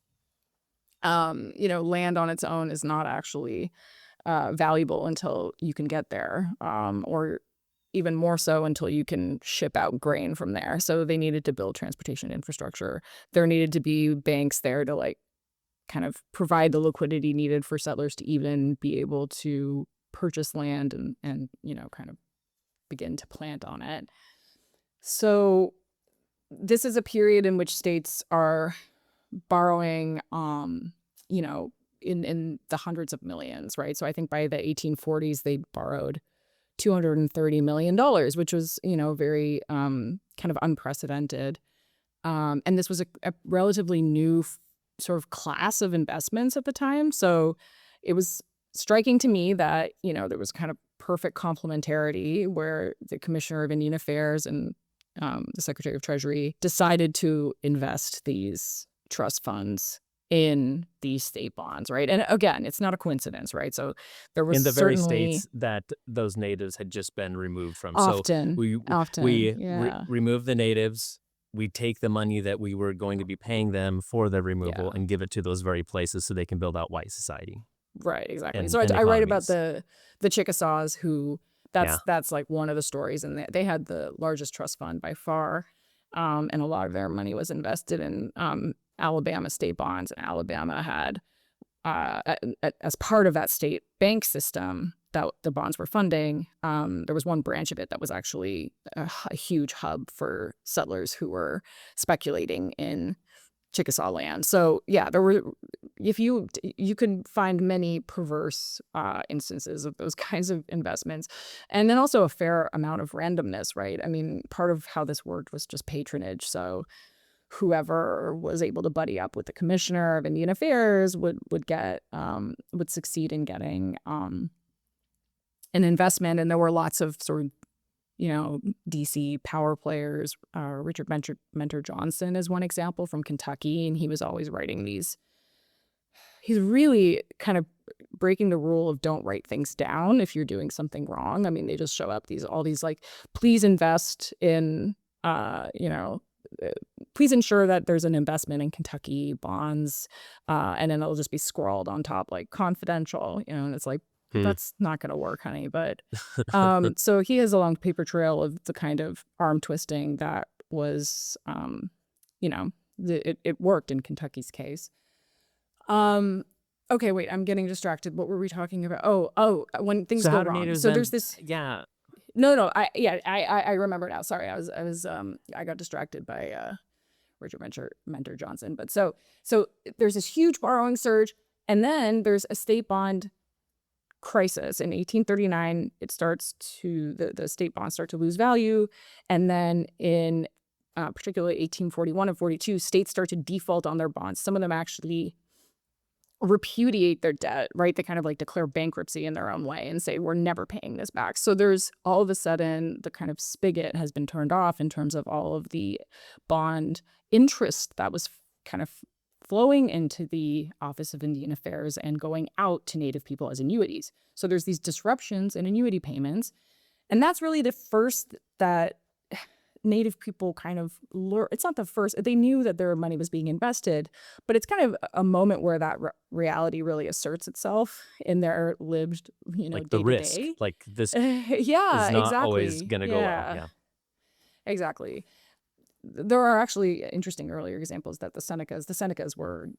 Land on its own is not actually valuable until you can get there, or even more so until you can ship out grain from there. So they needed to build transportation infrastructure. There needed to be banks there to like kind of provide the liquidity needed for settlers to even be able to purchase land and kind of begin to plant on it. So this is a period in which states are borrowing, in the hundreds of millions, right? So I think by the 1840s, they borrowed $230 million, which was, very kind of unprecedented. And this was a relatively new sort of class of investments at the time. So it was striking to me that, there was kind of perfect complementarity where the Commissioner of Indian Affairs and the Secretary of Treasury decided to invest these trust funds in these state bonds, right? And again, it's not a coincidence, right? So there was In the very certainly states that those natives had just been removed from. often, So we yeah, remove the natives. We take the money that we were going to be paying them for the removal yeah, and give it to those very places so they can build out white society right, exactly. and, So and I write about economies. the Chickasaws who Yeah. that's like one of the stories, and they had the largest trust fund by far, and a lot of their money was invested in Alabama state bonds, and Alabama had as part of that state bank system that the bonds were funding, there was one branch of it that was actually a huge hub for settlers who were speculating in Chickasaw land. So yeah, there were, if you can find many perverse instances of those kinds of investments, and then also a fair amount of randomness, right? I mean, part of how this worked was just patronage. So whoever was able to buddy up with the Commissioner of Indian Affairs would succeed in getting an investment. And there were lots of sort of DC power players. Richard Mentor Johnson is one example from Kentucky, and he was always writing these. He's really kind of breaking the rule of don't write things down if you're doing something wrong. I mean, they just show up all these like, please invest in please ensure that there's an investment in Kentucky bonds, and then it'll just be scrawled on top like confidential, and it's like, Hmm. that's not going to work, honey. But so he has a long paper trail of the kind of arm twisting that was, it worked in Kentucky's case. Okay, wait, I'm getting distracted. What were we talking about? Oh, when things So go how do wrong. natives So then? there's this. Yeah. No, I remember now. Sorry, I got distracted by Richard Mentor Johnson. But so there's this huge borrowing surge, and then there's a state bond crisis in 1839. It starts to the state bonds start to lose value, and then in particularly 1841 and 42, states start to default on their bonds. Some of them actually repudiate their debt, right? They kind of like declare bankruptcy in their own way and say, we're never paying this back. So there's all of a sudden the kind of spigot has been turned off in terms of all of the bond interest that was kind of flowing into the Office of Indian Affairs and going out to Native people as annuities. So there's these disruptions in annuity payments. And that's really the first that Native people kind of learn. It's not the first. They knew that their money was being invested, but it's kind of a moment where that reality really asserts itself in their lived, Like the day to risk, day. like this Yeah, is not always exactly. going to go well. Yeah, Yeah. exactly. There are actually interesting earlier examples that the Senecas were,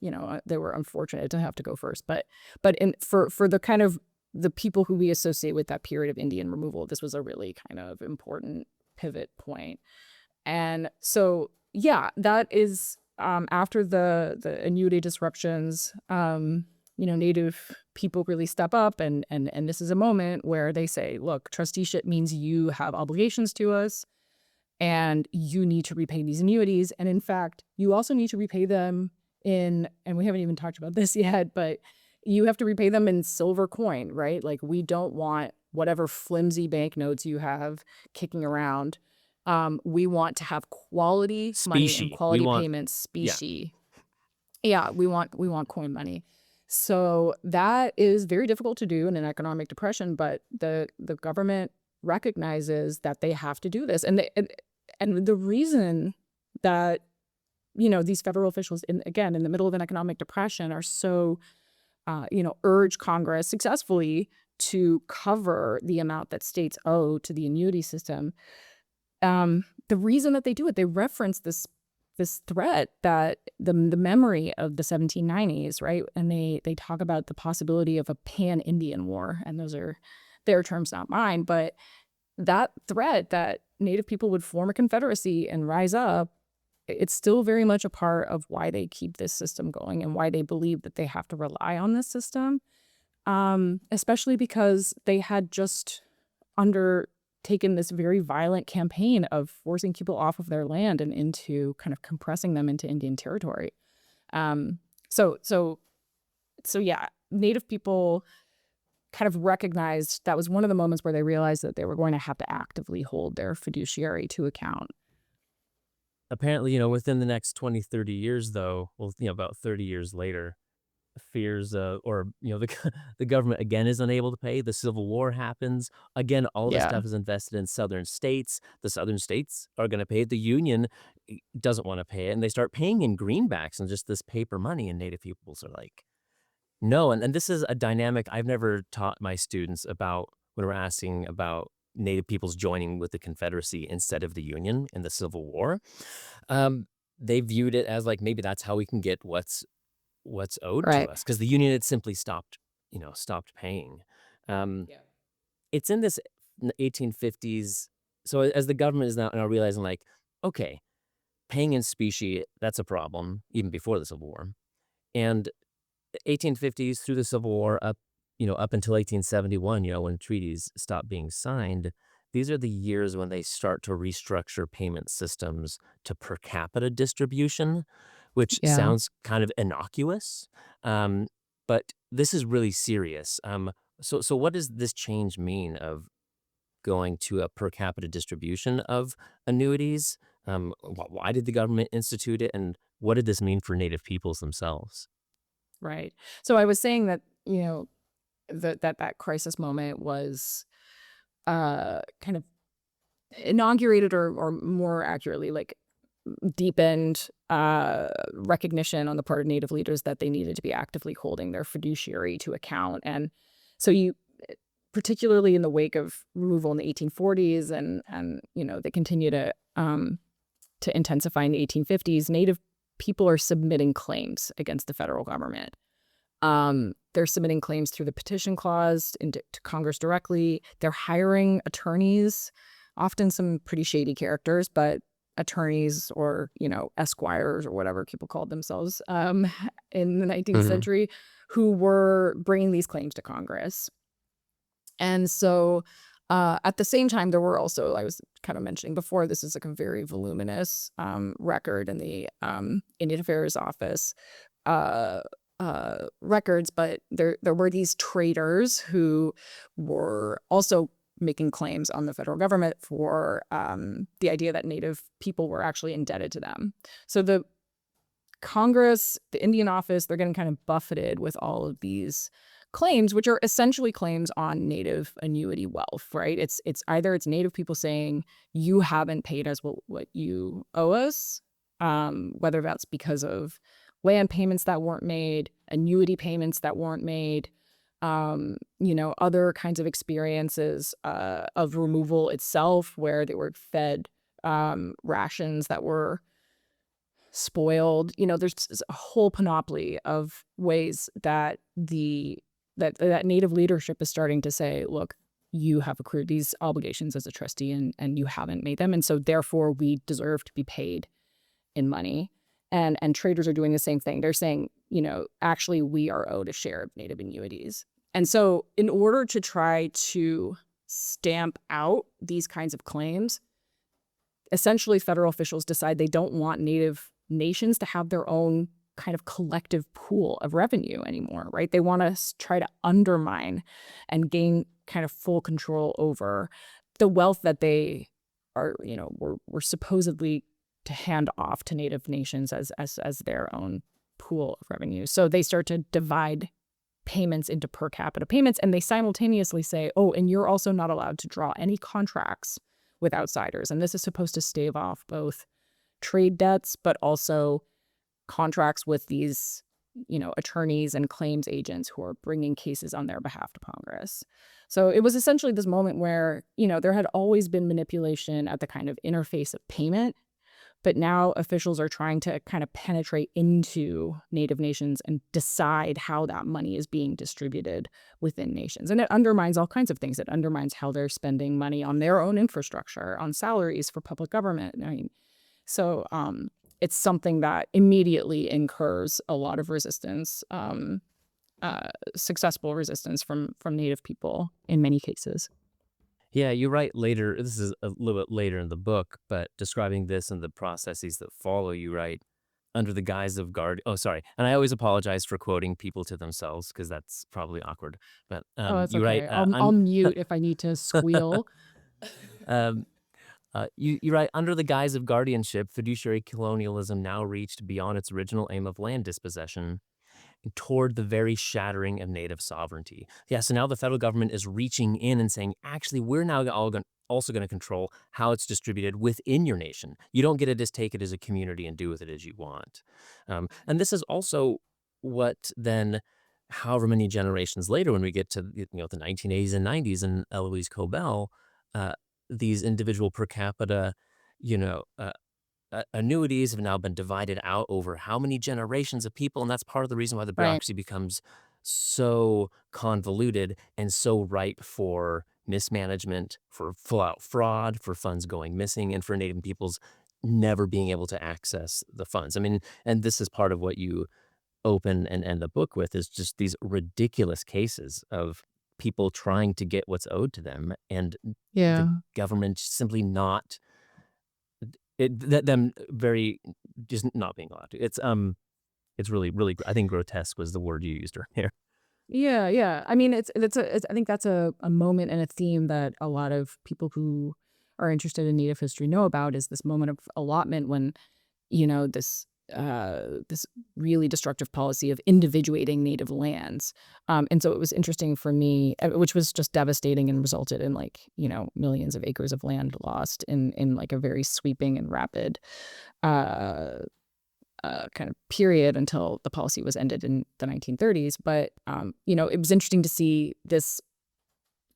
they were unfortunate to have to go first, but for the kind of the people who we associate with that period of Indian removal, this was a really kind of important pivot point. And so, yeah, that is after the annuity disruptions, Native people really step up, and this is a moment where they say, look, trusteeship means you have obligations to us, and you need to repay these annuities. And in fact, you also need to repay them in, and we haven't even talked about this yet, but you have to repay them in silver coin, right? Like, we don't want whatever flimsy banknotes you have kicking around. We want to have quality money and Specie. We quality want, payments, yeah. specie. Yeah, we want coin money. So that is very difficult to do in an economic depression, but the government recognizes that they have to do this. And the reason that, these federal officials, again, in the middle of an economic depression, are so urge Congress successfully to cover the amount that states owe to the annuity system. The reason that they do it, they reference this threat, that the memory of the 1790s, right? And they talk about the possibility of a pan-Indian war, and those are their terms, not mine. But that threat that Native people would form a confederacy and rise up, it's still very much a part of why they keep this system going and why they believe that they have to rely on this system, especially because they had just undertaken this very violent campaign of forcing people off of their land and into kind of compressing them into Indian territory. So yeah, Native people kind of recognized that was one of the moments where they realized that they were going to have to actively hold their fiduciary to account. Apparently, within the next 20, 30 years, though, well, about 30 years later, fears the government again is unable to pay. The Civil War happens. Again, all this Yeah, stuff is invested in southern states. The southern states are going to pay it. The Union doesn't want to pay it, and they start paying in greenbacks and just this paper money, and Native peoples are like, no. And this is a dynamic I've never taught my students about when we're asking about Native peoples joining with the Confederacy instead of the Union in the Civil War. They viewed it as like, maybe that's how we can get what's owed to right. us, because the Union had simply stopped paying. Um, Yeah. it's in this 1850s. So as the government is now realizing, like, okay, paying in specie, that's a problem even before the Civil War. And 1850s through the Civil War up until 1871, when treaties stopped being signed, these are the years when they start to restructure payment systems to per capita distribution, which Yeah. sounds kind of innocuous, but this is really serious. So what does this change mean of going to a per capita distribution of annuities? Why did the government institute it, and what did this mean for Native peoples themselves? Right. So I was saying that, that crisis moment was kind of inaugurated, or more accurately, like, deepened recognition on the part of Native leaders that they needed to be actively holding their fiduciary to account. And so particularly in the wake of removal in the 1840s, and they continue to intensify in the 1850s, Native people are submitting claims against the federal government. They're submitting claims through the petition clause to Congress directly. They're hiring attorneys, often some pretty shady characters, but attorneys, or esquires, or whatever people called themselves in the 19th Mhm. century, who were bringing these claims to Congress. And so at the same time, there were also, I was kind of mentioning before, this is like a very voluminous record in the Indian Affairs Office records, but there were these traders who were also making claims on the federal government for the idea that Native people were actually indebted to them. So the Congress, the Indian Office, they're getting kind of buffeted with all of these claims, which are essentially claims on Native annuity wealth, right? It's Native people saying, you haven't paid us what you owe us, whether that's because of land payments that weren't made, annuity payments that weren't made, other kinds of experiences of removal itself, where they were fed rations that were spoiled. There's a whole panoply of ways that that Native leadership is starting to say, look, you have accrued these obligations as a trustee, and you haven't made them. And so therefore we deserve to be paid in money. And traders are doing the same thing. They're saying, actually we are owed a share of Native annuities. And so in order to try to stamp out these kinds of claims, essentially federal officials decide they don't want Native nations to have their own kind of collective pool of revenue anymore, right? They want to try to undermine and gain kind of full control over the wealth that they were supposedly to hand off to Native nations as their own pool of revenue. So they start to divide payments into per capita payments, and they simultaneously say, oh, and you're also not allowed to draw any contracts with outsiders. And this is supposed to stave off both trade debts, but also contracts with these attorneys and claims agents who are bringing cases on their behalf to Congress. So it was essentially this moment where, there had always been manipulation at the kind of interface of payment, but now officials are trying to kind of penetrate into Native nations and decide how that money is being distributed within nations. And it undermines all kinds of things. It undermines how they're spending money on their own infrastructure, on salaries for public government. So it's something that immediately incurs a lot of resistance, successful resistance from Native people in many cases. Yeah, you write later, this is a little bit later in the book, but describing this and the processes that follow, you write, under the guise of guard. Oh, sorry. And I always apologize for quoting people to themselves because that's probably awkward. But Oh, that's you write, okay. I'll mute if I need to squeal. um, you write, under the guise of guardianship, fiduciary colonialism now reached beyond its original aim of land dispossession toward the very shattering of native sovereignty. Yeah, so now the federal government is reaching in and saying, actually, we're now also going to control how it's distributed within your nation. You don't get to just take it as a community and do with it as you want. And this is also what then, however many generations later, when we get to the 1980s and 90s and Eloise Cobell, these individual per capita, you know, uh, annuities have now been divided out over how many generations of people, and that's part of the reason why the Right. bureaucracy becomes so convoluted and so ripe for mismanagement, for full-out fraud, for funds going missing, and for Native peoples never being able to access the funds. I mean, and this is part of what you open and end the book with, is just these ridiculous cases of people trying to get what's owed to them and the Yeah. government simply not them very just not being allowed to. It's really, really, I think grotesque was the word you used earlier. Yeah, yeah. I mean, I think that's a moment and a theme that a lot of people who are interested in Native history know about, is this moment of allotment when, this really destructive policy of individuating Native lands. And so it was interesting for me, which was just devastating and resulted in millions of acres of land lost in like a very sweeping and rapid uh, kind of period until the policy was ended in the 1930s. But, it was interesting to see this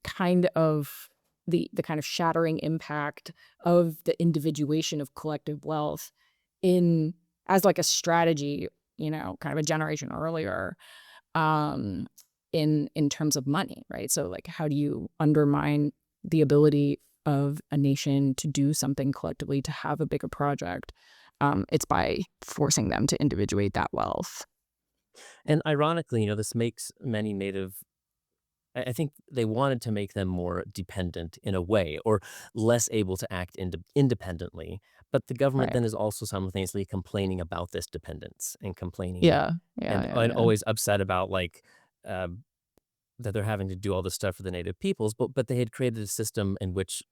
kind of the kind of shattering impact of the individuation of collective wealth in as like a strategy, kind of a generation earlier, um, in terms of money, right? So like, how do you undermine the ability of a nation to do something collectively, to have a bigger project? It's by forcing them to individuate that wealth. And ironically, this makes many Native, I think they wanted to make them more dependent in a way, or less able to act independently. But the government Right. then is also simultaneously complaining about this dependence and complaining Yeah. Yeah. and, Yeah. and Yeah. always upset about uh, that they're having to do all this stuff for the Native peoples. But they had created a system in which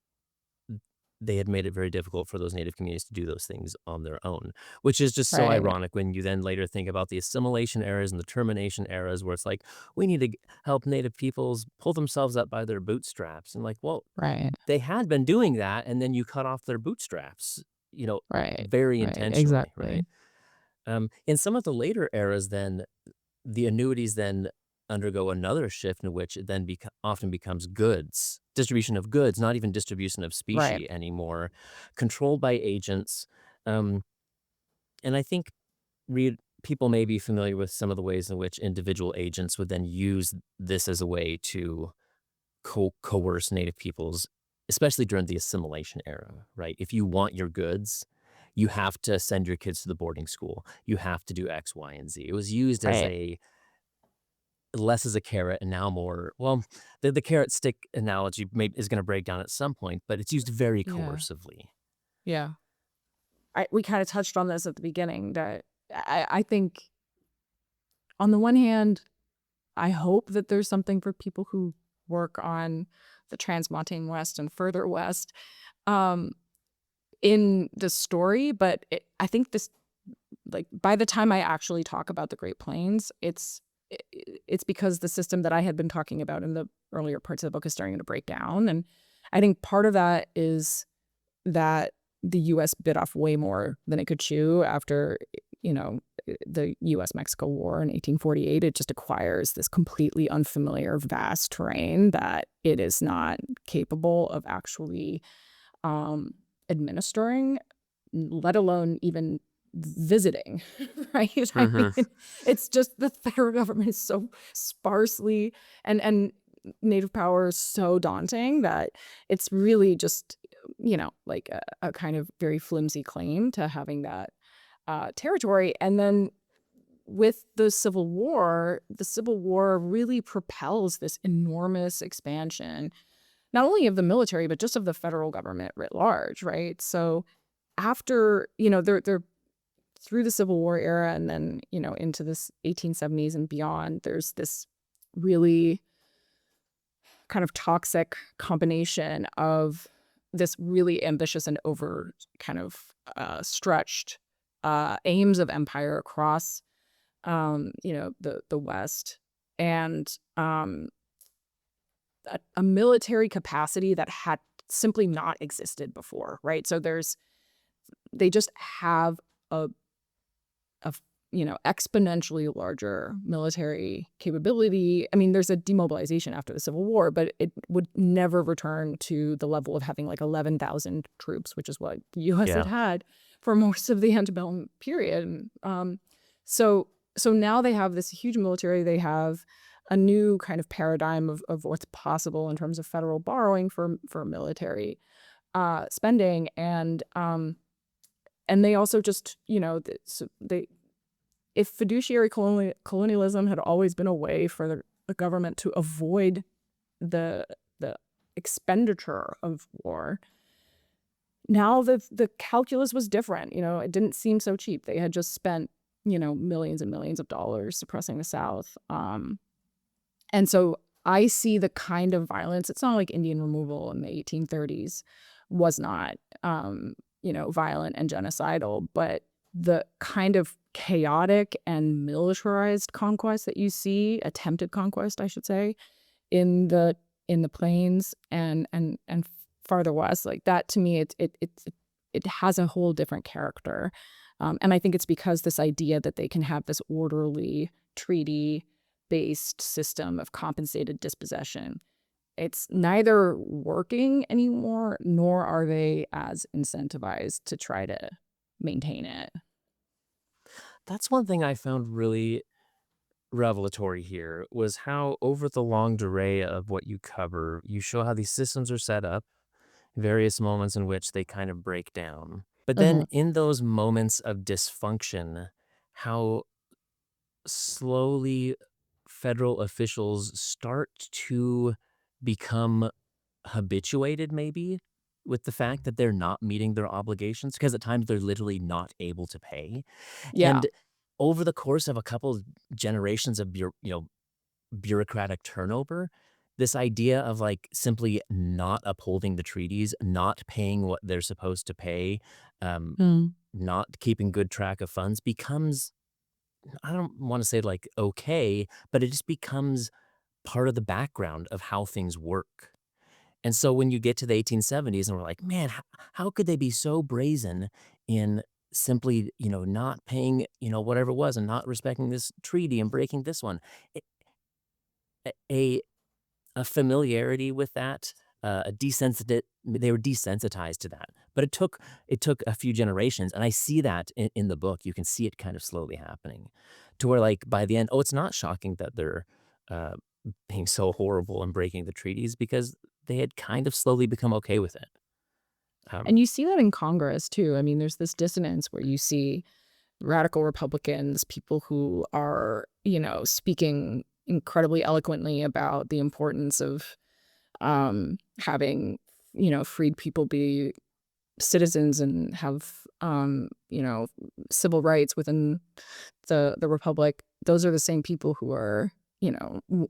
they had made it very difficult for those Native communities to do those things on their own, which is just so Right. ironic when you then later think about the assimilation eras and the termination eras, where it's like, we need to help Native peoples pull themselves up by their bootstraps. And like, well, Right. they had been doing that, and then you cut off their bootstraps, Right. very Right. intentionally, right? Exactly. In some of the later eras, then the annuities then undergo another shift in which it then often becomes goods, distribution of goods, not even distribution of Right. specie anymore, controlled by agents. Um, and I think people may be familiar with some of the ways in which individual agents would then use this as a way to coerce Native peoples, especially during the assimilation era, right? If you want your goods, you have to send your kids to the boarding school. You have to do X, Y, and Z. It was used as Right. a less as a carrot and now more, well, the carrot stick analogy is going to break down at some point, but it's used very Yeah. coercively. Yeah. We kind of touched on this at the beginning, that I think on the one hand, I hope that there's something for people who work on the Transmontane West and further west, um, in the story. But I think this, like, by the time I actually talk about the Great Plains, it's because the system that I had been talking about in the earlier parts of the book is starting to break down. And I think part of that is that the U.S. bit off way more than it could chew after, the U.S.-Mexico War in 1848, it just acquires this completely unfamiliar, vast terrain that it is not capable of actually administering, let alone even visiting, right? I Hmm. mean, it's just the federal government is so sparsely and native power is so daunting that it's really just, like a kind of very flimsy claim to having that territory. And then with the Civil War really propels this enormous expansion, not only of the military, but just of the federal government writ large, right? So after, they're through the Civil War era and then, into this 1870s and beyond, there's this really kind of toxic combination of this really ambitious and over kind of stretched aims of empire across, the West, and a military capacity that had simply not existed before, right? So they just have a exponentially larger military capability. I mean, there's a demobilization after the Civil War, but it would never return to the level of having like 11,000 troops, which is what the U.S. Yeah. had for most of the antebellum period. So now they have this huge military. They have a new kind of paradigm of what's possible in terms of federal borrowing for military spending, and they also just if fiduciary colonialism had always been a way for the government to avoid the expenditure of war, now the calculus was different. It didn't seem so cheap. They had just spent millions and millions of dollars suppressing the South, and so I see the kind of violence. It's not like Indian removal in the 1830s was not violent and genocidal, but the kind of chaotic and militarized conquest that you see, attempted conquest, I should say, in the plains and farther west, like that, to me, it has a whole different character, and I think it's because this idea that they can have this orderly treaty-based system of compensated dispossession, it's neither working anymore, nor are they as incentivized to try to maintain it. That's one thing I found really revelatory here was how over the long array of what you cover, you show how these systems are set up, various moments in which they kind of break down. But then Mhm. in those moments of dysfunction, how slowly federal officials start to become habituated maybe with the fact that they're not meeting their obligations because at times they're literally not able to pay. Yeah. And over the course of a couple generations of bureaucratic turnover, this idea of like simply not upholding the treaties, not paying what they're supposed to pay, um, Mm. not keeping good track of funds becomes, I don't want to say like okay, but it just becomes part of the background of how things work. And so when you get to the 1870s and we're like, man, how could they be so brazen in simply, not paying, whatever it was and not respecting this treaty and breaking this one? It, a a familiarity with that, a they were desensitized to that. But it took a few generations, and I see that in the book. You can see it kind of slowly happening, to where like by the end, oh, it's not shocking that they're uh, being so horrible and breaking the treaties because they had kind of slowly become okay with it. Um, And you see that in Congress too. I mean, there's this dissonance where you see radical Republicans, people who are, speaking incredibly eloquently about the importance of having, freed people be citizens and have, civil rights within the Republic. Those are the same people who are,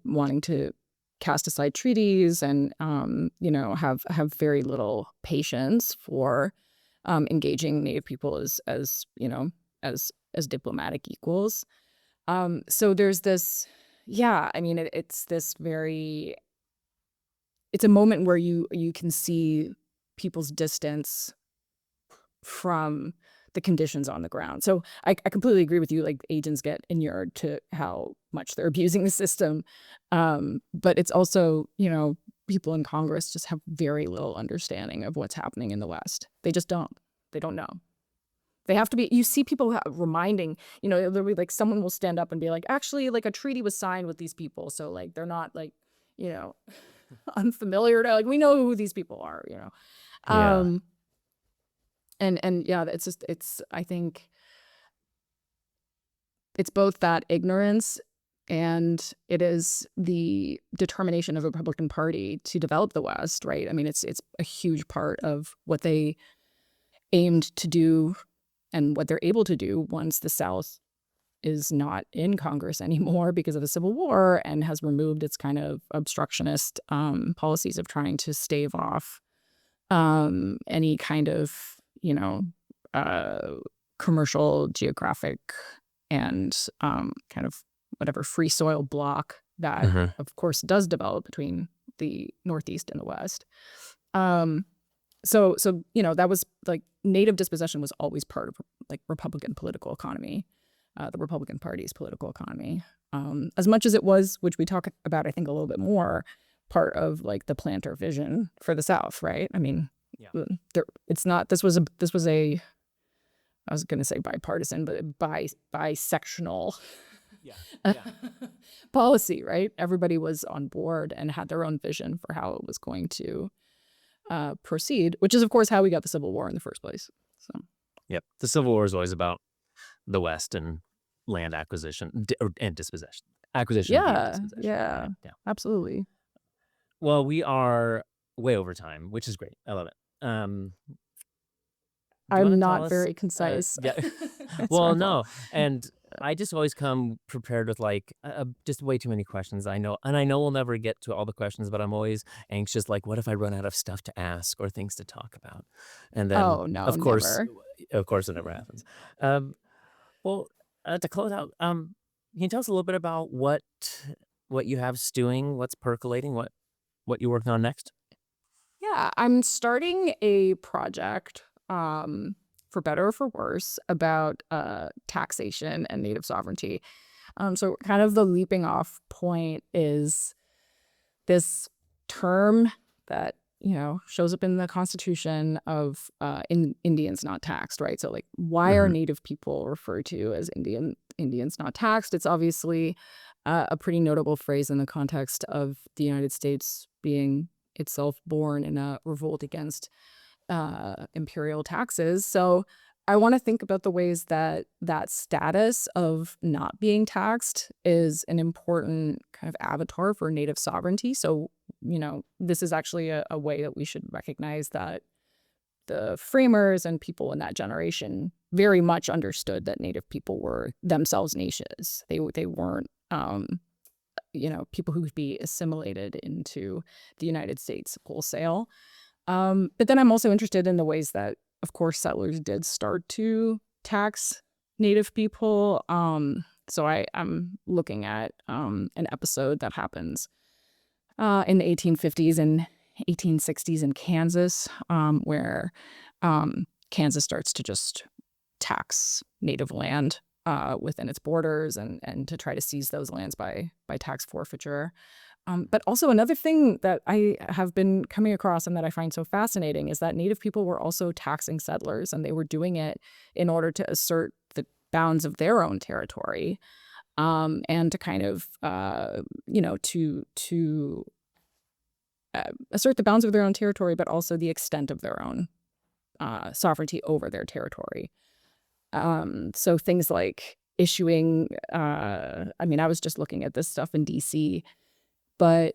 wanting to cast aside treaties and, have very little patience for engaging Native people as diplomatic equals. So there's this, yeah, I mean, it's this very, it's a moment where you can see people's distance from the conditions on the ground. So I completely agree with you. Like, agents get inured to how much they're abusing the system. But it's also, people in Congress just have very little understanding of what's happening in the West. They just don't. They don't know. They have to be, you see people reminding, there'll be like, someone will stand up and be like, actually, like, a treaty was signed with these people. So, like, they're not, like, unfamiliar to, like, we know who these people are, Yeah. And yeah, I think it's both that ignorance, and it is the determination of the Republican Party to develop the West, right? I mean, it's a huge part of what they aimed to do and what they're able to do once the South is not in Congress anymore because of the Civil War and has removed its kind of obstructionist policies of trying to stave off any kind of, commercial, geographic, and kind of whatever free soil block that, of course, does develop between the Northeast and the West. So that was like, native dispossession was always part of, like, Republican political economy, the Republican Party's political economy, as much as it was, which we talk about, I think, a little bit more, part of, like, the planter vision for the South, right? I mean, it's not. This was a. I was going to say bipartisan, but bisectional policy, right? Everybody was on board and had their own vision for how it was going to proceed, which is, of course, how we got the Civil War in the first place. So, Yep. The Civil War is always about the West and land acquisition and dispossession. Acquisition and dispossession. Yeah, absolutely. Well, we are way over time, which is great. I love it. I'm not very concise. Well, no. And I just always come prepared with, like, just way too many questions. I know we'll never get to all the questions, but I'm always anxious, like, what if I run out of stuff to ask or things to talk about? And then, Oh, no, of course, never. it never happens. Well, to close out, can you tell us a little bit about what you have stewing, what's percolating, what you're working on next? Yeah, I'm starting a project, for better or for worse, about taxation and native sovereignty. So kind of the leaping off point is this term that, shows up in the Constitution of Indians not taxed, right? So, like, why are Native people referred to as Indians not taxed? It's obviously a pretty notable phrase in the context of the United States being itself born in a revolt against imperial taxes. So I want to think about the ways that status of not being taxed is an important kind of avatar for native sovereignty. So, this is actually a way that we should recognize that the framers and people in that generation very much understood that Native people were themselves nations. They weren't, people who would be assimilated into the United States wholesale. But then I'm also interested in the ways that, of course, settlers did start to tax Native people. So I'm looking at an episode that happens in the 1850s and 1860s in Kansas, where Kansas starts to just tax Native land within its borders and to try to seize those lands by tax forfeiture. But also another thing that I have been coming across and that I find so fascinating is that Native people were also taxing settlers, and they were doing it in order to assert the bounds of their own territory, and to kind of, to assert the bounds of their own territory, but also the extent of their own sovereignty over their territory. So things like issuing, I was just looking at this stuff in D.C., but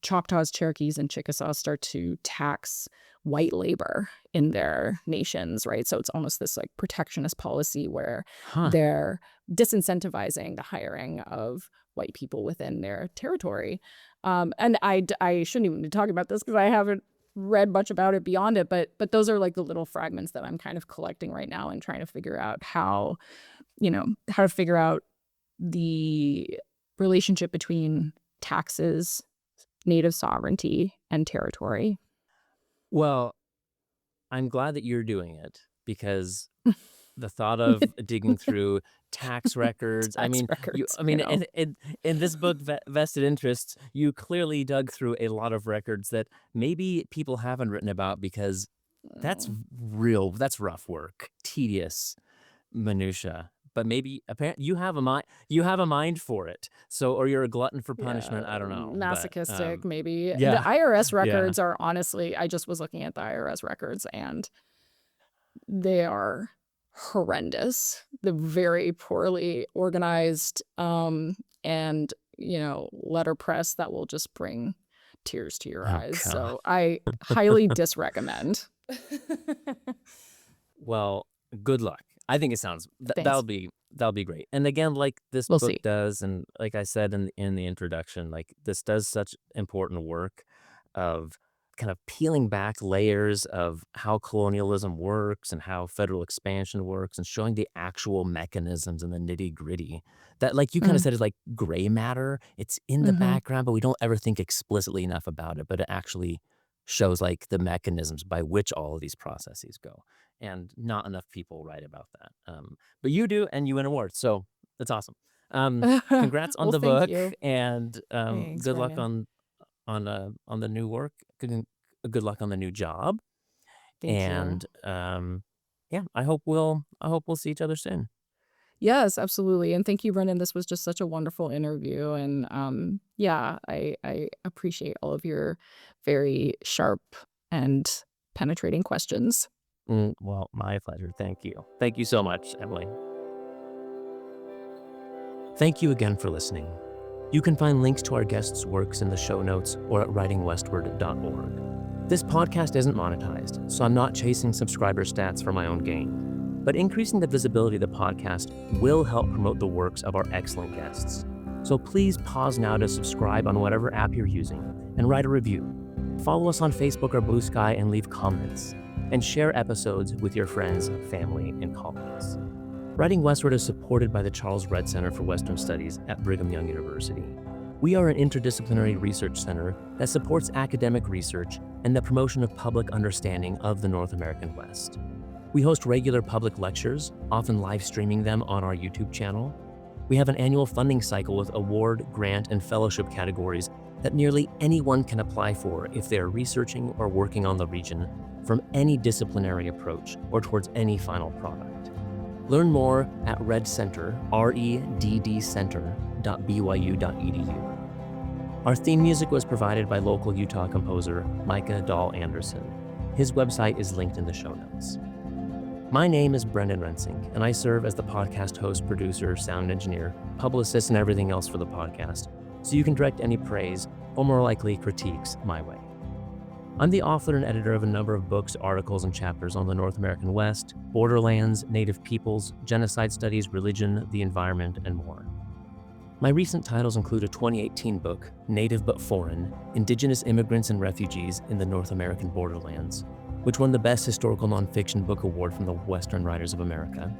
Choctaws, Cherokees, and Chickasaws start to tax white labor in their nations, right? So it's almost this like protectionist policy where they're disincentivizing the hiring of white people within their territory. And I shouldn't even be talking about this because I haven't read much about it beyond it, but those are like the little fragments that I'm kind of collecting right now and trying to figure out how to figure out the relationship between taxes, native sovereignty, and territory. Well, I'm glad that you're doing it. because the thought of digging through tax records. Tax records, In this book, Vested Interests, you clearly dug through a lot of records that maybe people haven't written about because that's rough work, tedious minutia. But maybe apparently you have a mind for it. So, or you're a glutton for punishment. I don't know. Masochistic, maybe. The yeah. IRS records are honestly, I just was looking at the IRS records and they are horrendous. They're very poorly organized, and letterpress that will just bring tears to your eyes. God. So I highly disrecommend. Well, good luck. I think it sounds that'll be great. And again, like this We'll book see. does, and like I said in the introduction, like this does such important work of kind of peeling back layers of how colonialism works and how federal expansion works and showing the actual mechanisms and the nitty-gritty that, like you kind of said, is like gray matter. It's in the background, but we don't ever think explicitly enough about it. But it actually shows like the mechanisms by which all of these processes go. And not enough people write about that. But you do, and you win awards. So that's awesome. Congrats on Well, the thank book, you. and Thanks, good luck Brandon. on the new work. Good luck on the new job. Thank And you. yeah, I hope we'll see each other soon. Yes, absolutely. And thank you, Brendan. This was just such a wonderful interview. And yeah, I appreciate all of your very sharp and penetrating questions. Well, my pleasure. Thank you. Thank you so much, Emily. Thank you again for listening. You can find links to our guests' works in the show notes or at writingwestward.org. This podcast isn't monetized, so I'm not chasing subscriber stats for my own gain. But increasing the visibility of the podcast will help promote the works of our excellent guests. So please pause now to subscribe on whatever app you're using and write a review. Follow us on Facebook or Blue Sky and leave comments. And share episodes with your friends, family, and colleagues. Writing Westward is supported by the Charles Redd Center for Western Studies at Brigham Young University. We are an interdisciplinary research center that supports academic research and the promotion of public understanding of the North American West. We host regular public lectures, often live streaming them on our YouTube channel. We have an annual funding cycle with award, grant, and fellowship categories that nearly anyone can apply for if they are researching or working on the region from any disciplinary approach or towards any final product. Learn more at reddcenter, reddcenter.byu.edu. Our theme music was provided by local Utah composer Micah Dahl Anderson. His website is linked in the show notes. My name is Brendan Rensink, and I serve as the podcast host, producer, sound engineer, publicist, and everything else for the podcast, so you can direct any praise, or more likely critiques, my way. I'm the author and editor of a number of books, articles, and chapters on the North American West, borderlands, native peoples, genocide studies, religion, the environment, and more. My recent titles include a 2018 book, Native But Foreign: Indigenous Immigrants and Refugees in the North American Borderlands, which won the Best Historical Nonfiction Book Award from the Western Writers of America.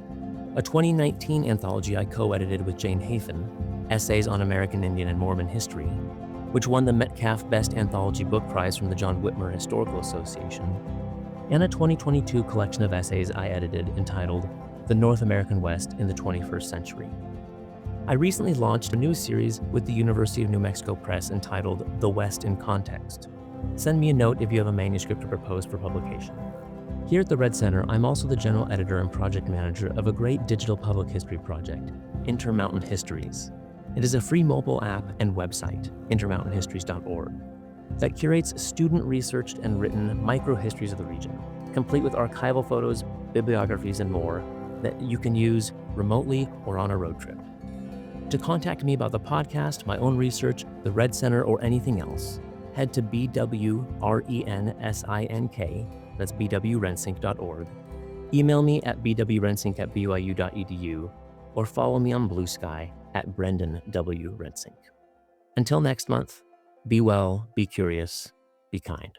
A 2019 anthology I co-edited with Jane Hafen, Essays on American Indian and Mormon History, which won the Metcalf Best Anthology Book Prize from the John Whitmer Historical Association, and a 2022 collection of essays I edited entitled The North American West in the 21st Century. I recently launched a new series with the University of New Mexico Press entitled The West in Context. Send me a note if you have a manuscript to propose for publication. Here at the Redd Center, I'm also the general editor and project manager of a great digital public history project, Intermountain Histories. It is a free mobile app and website, intermountainhistories.org, that curates student-researched and written micro-histories of the region, complete with archival photos, bibliographies, and more that you can use remotely or on a road trip. To contact me about the podcast, my own research, the Redd Center, or anything else, head to bwrensink, that's bwrensink.org, email me at bwrensink@byu.edu, or follow me on Blue Sky at Brendan W. Rensink. Until next month, be well, be curious, be kind.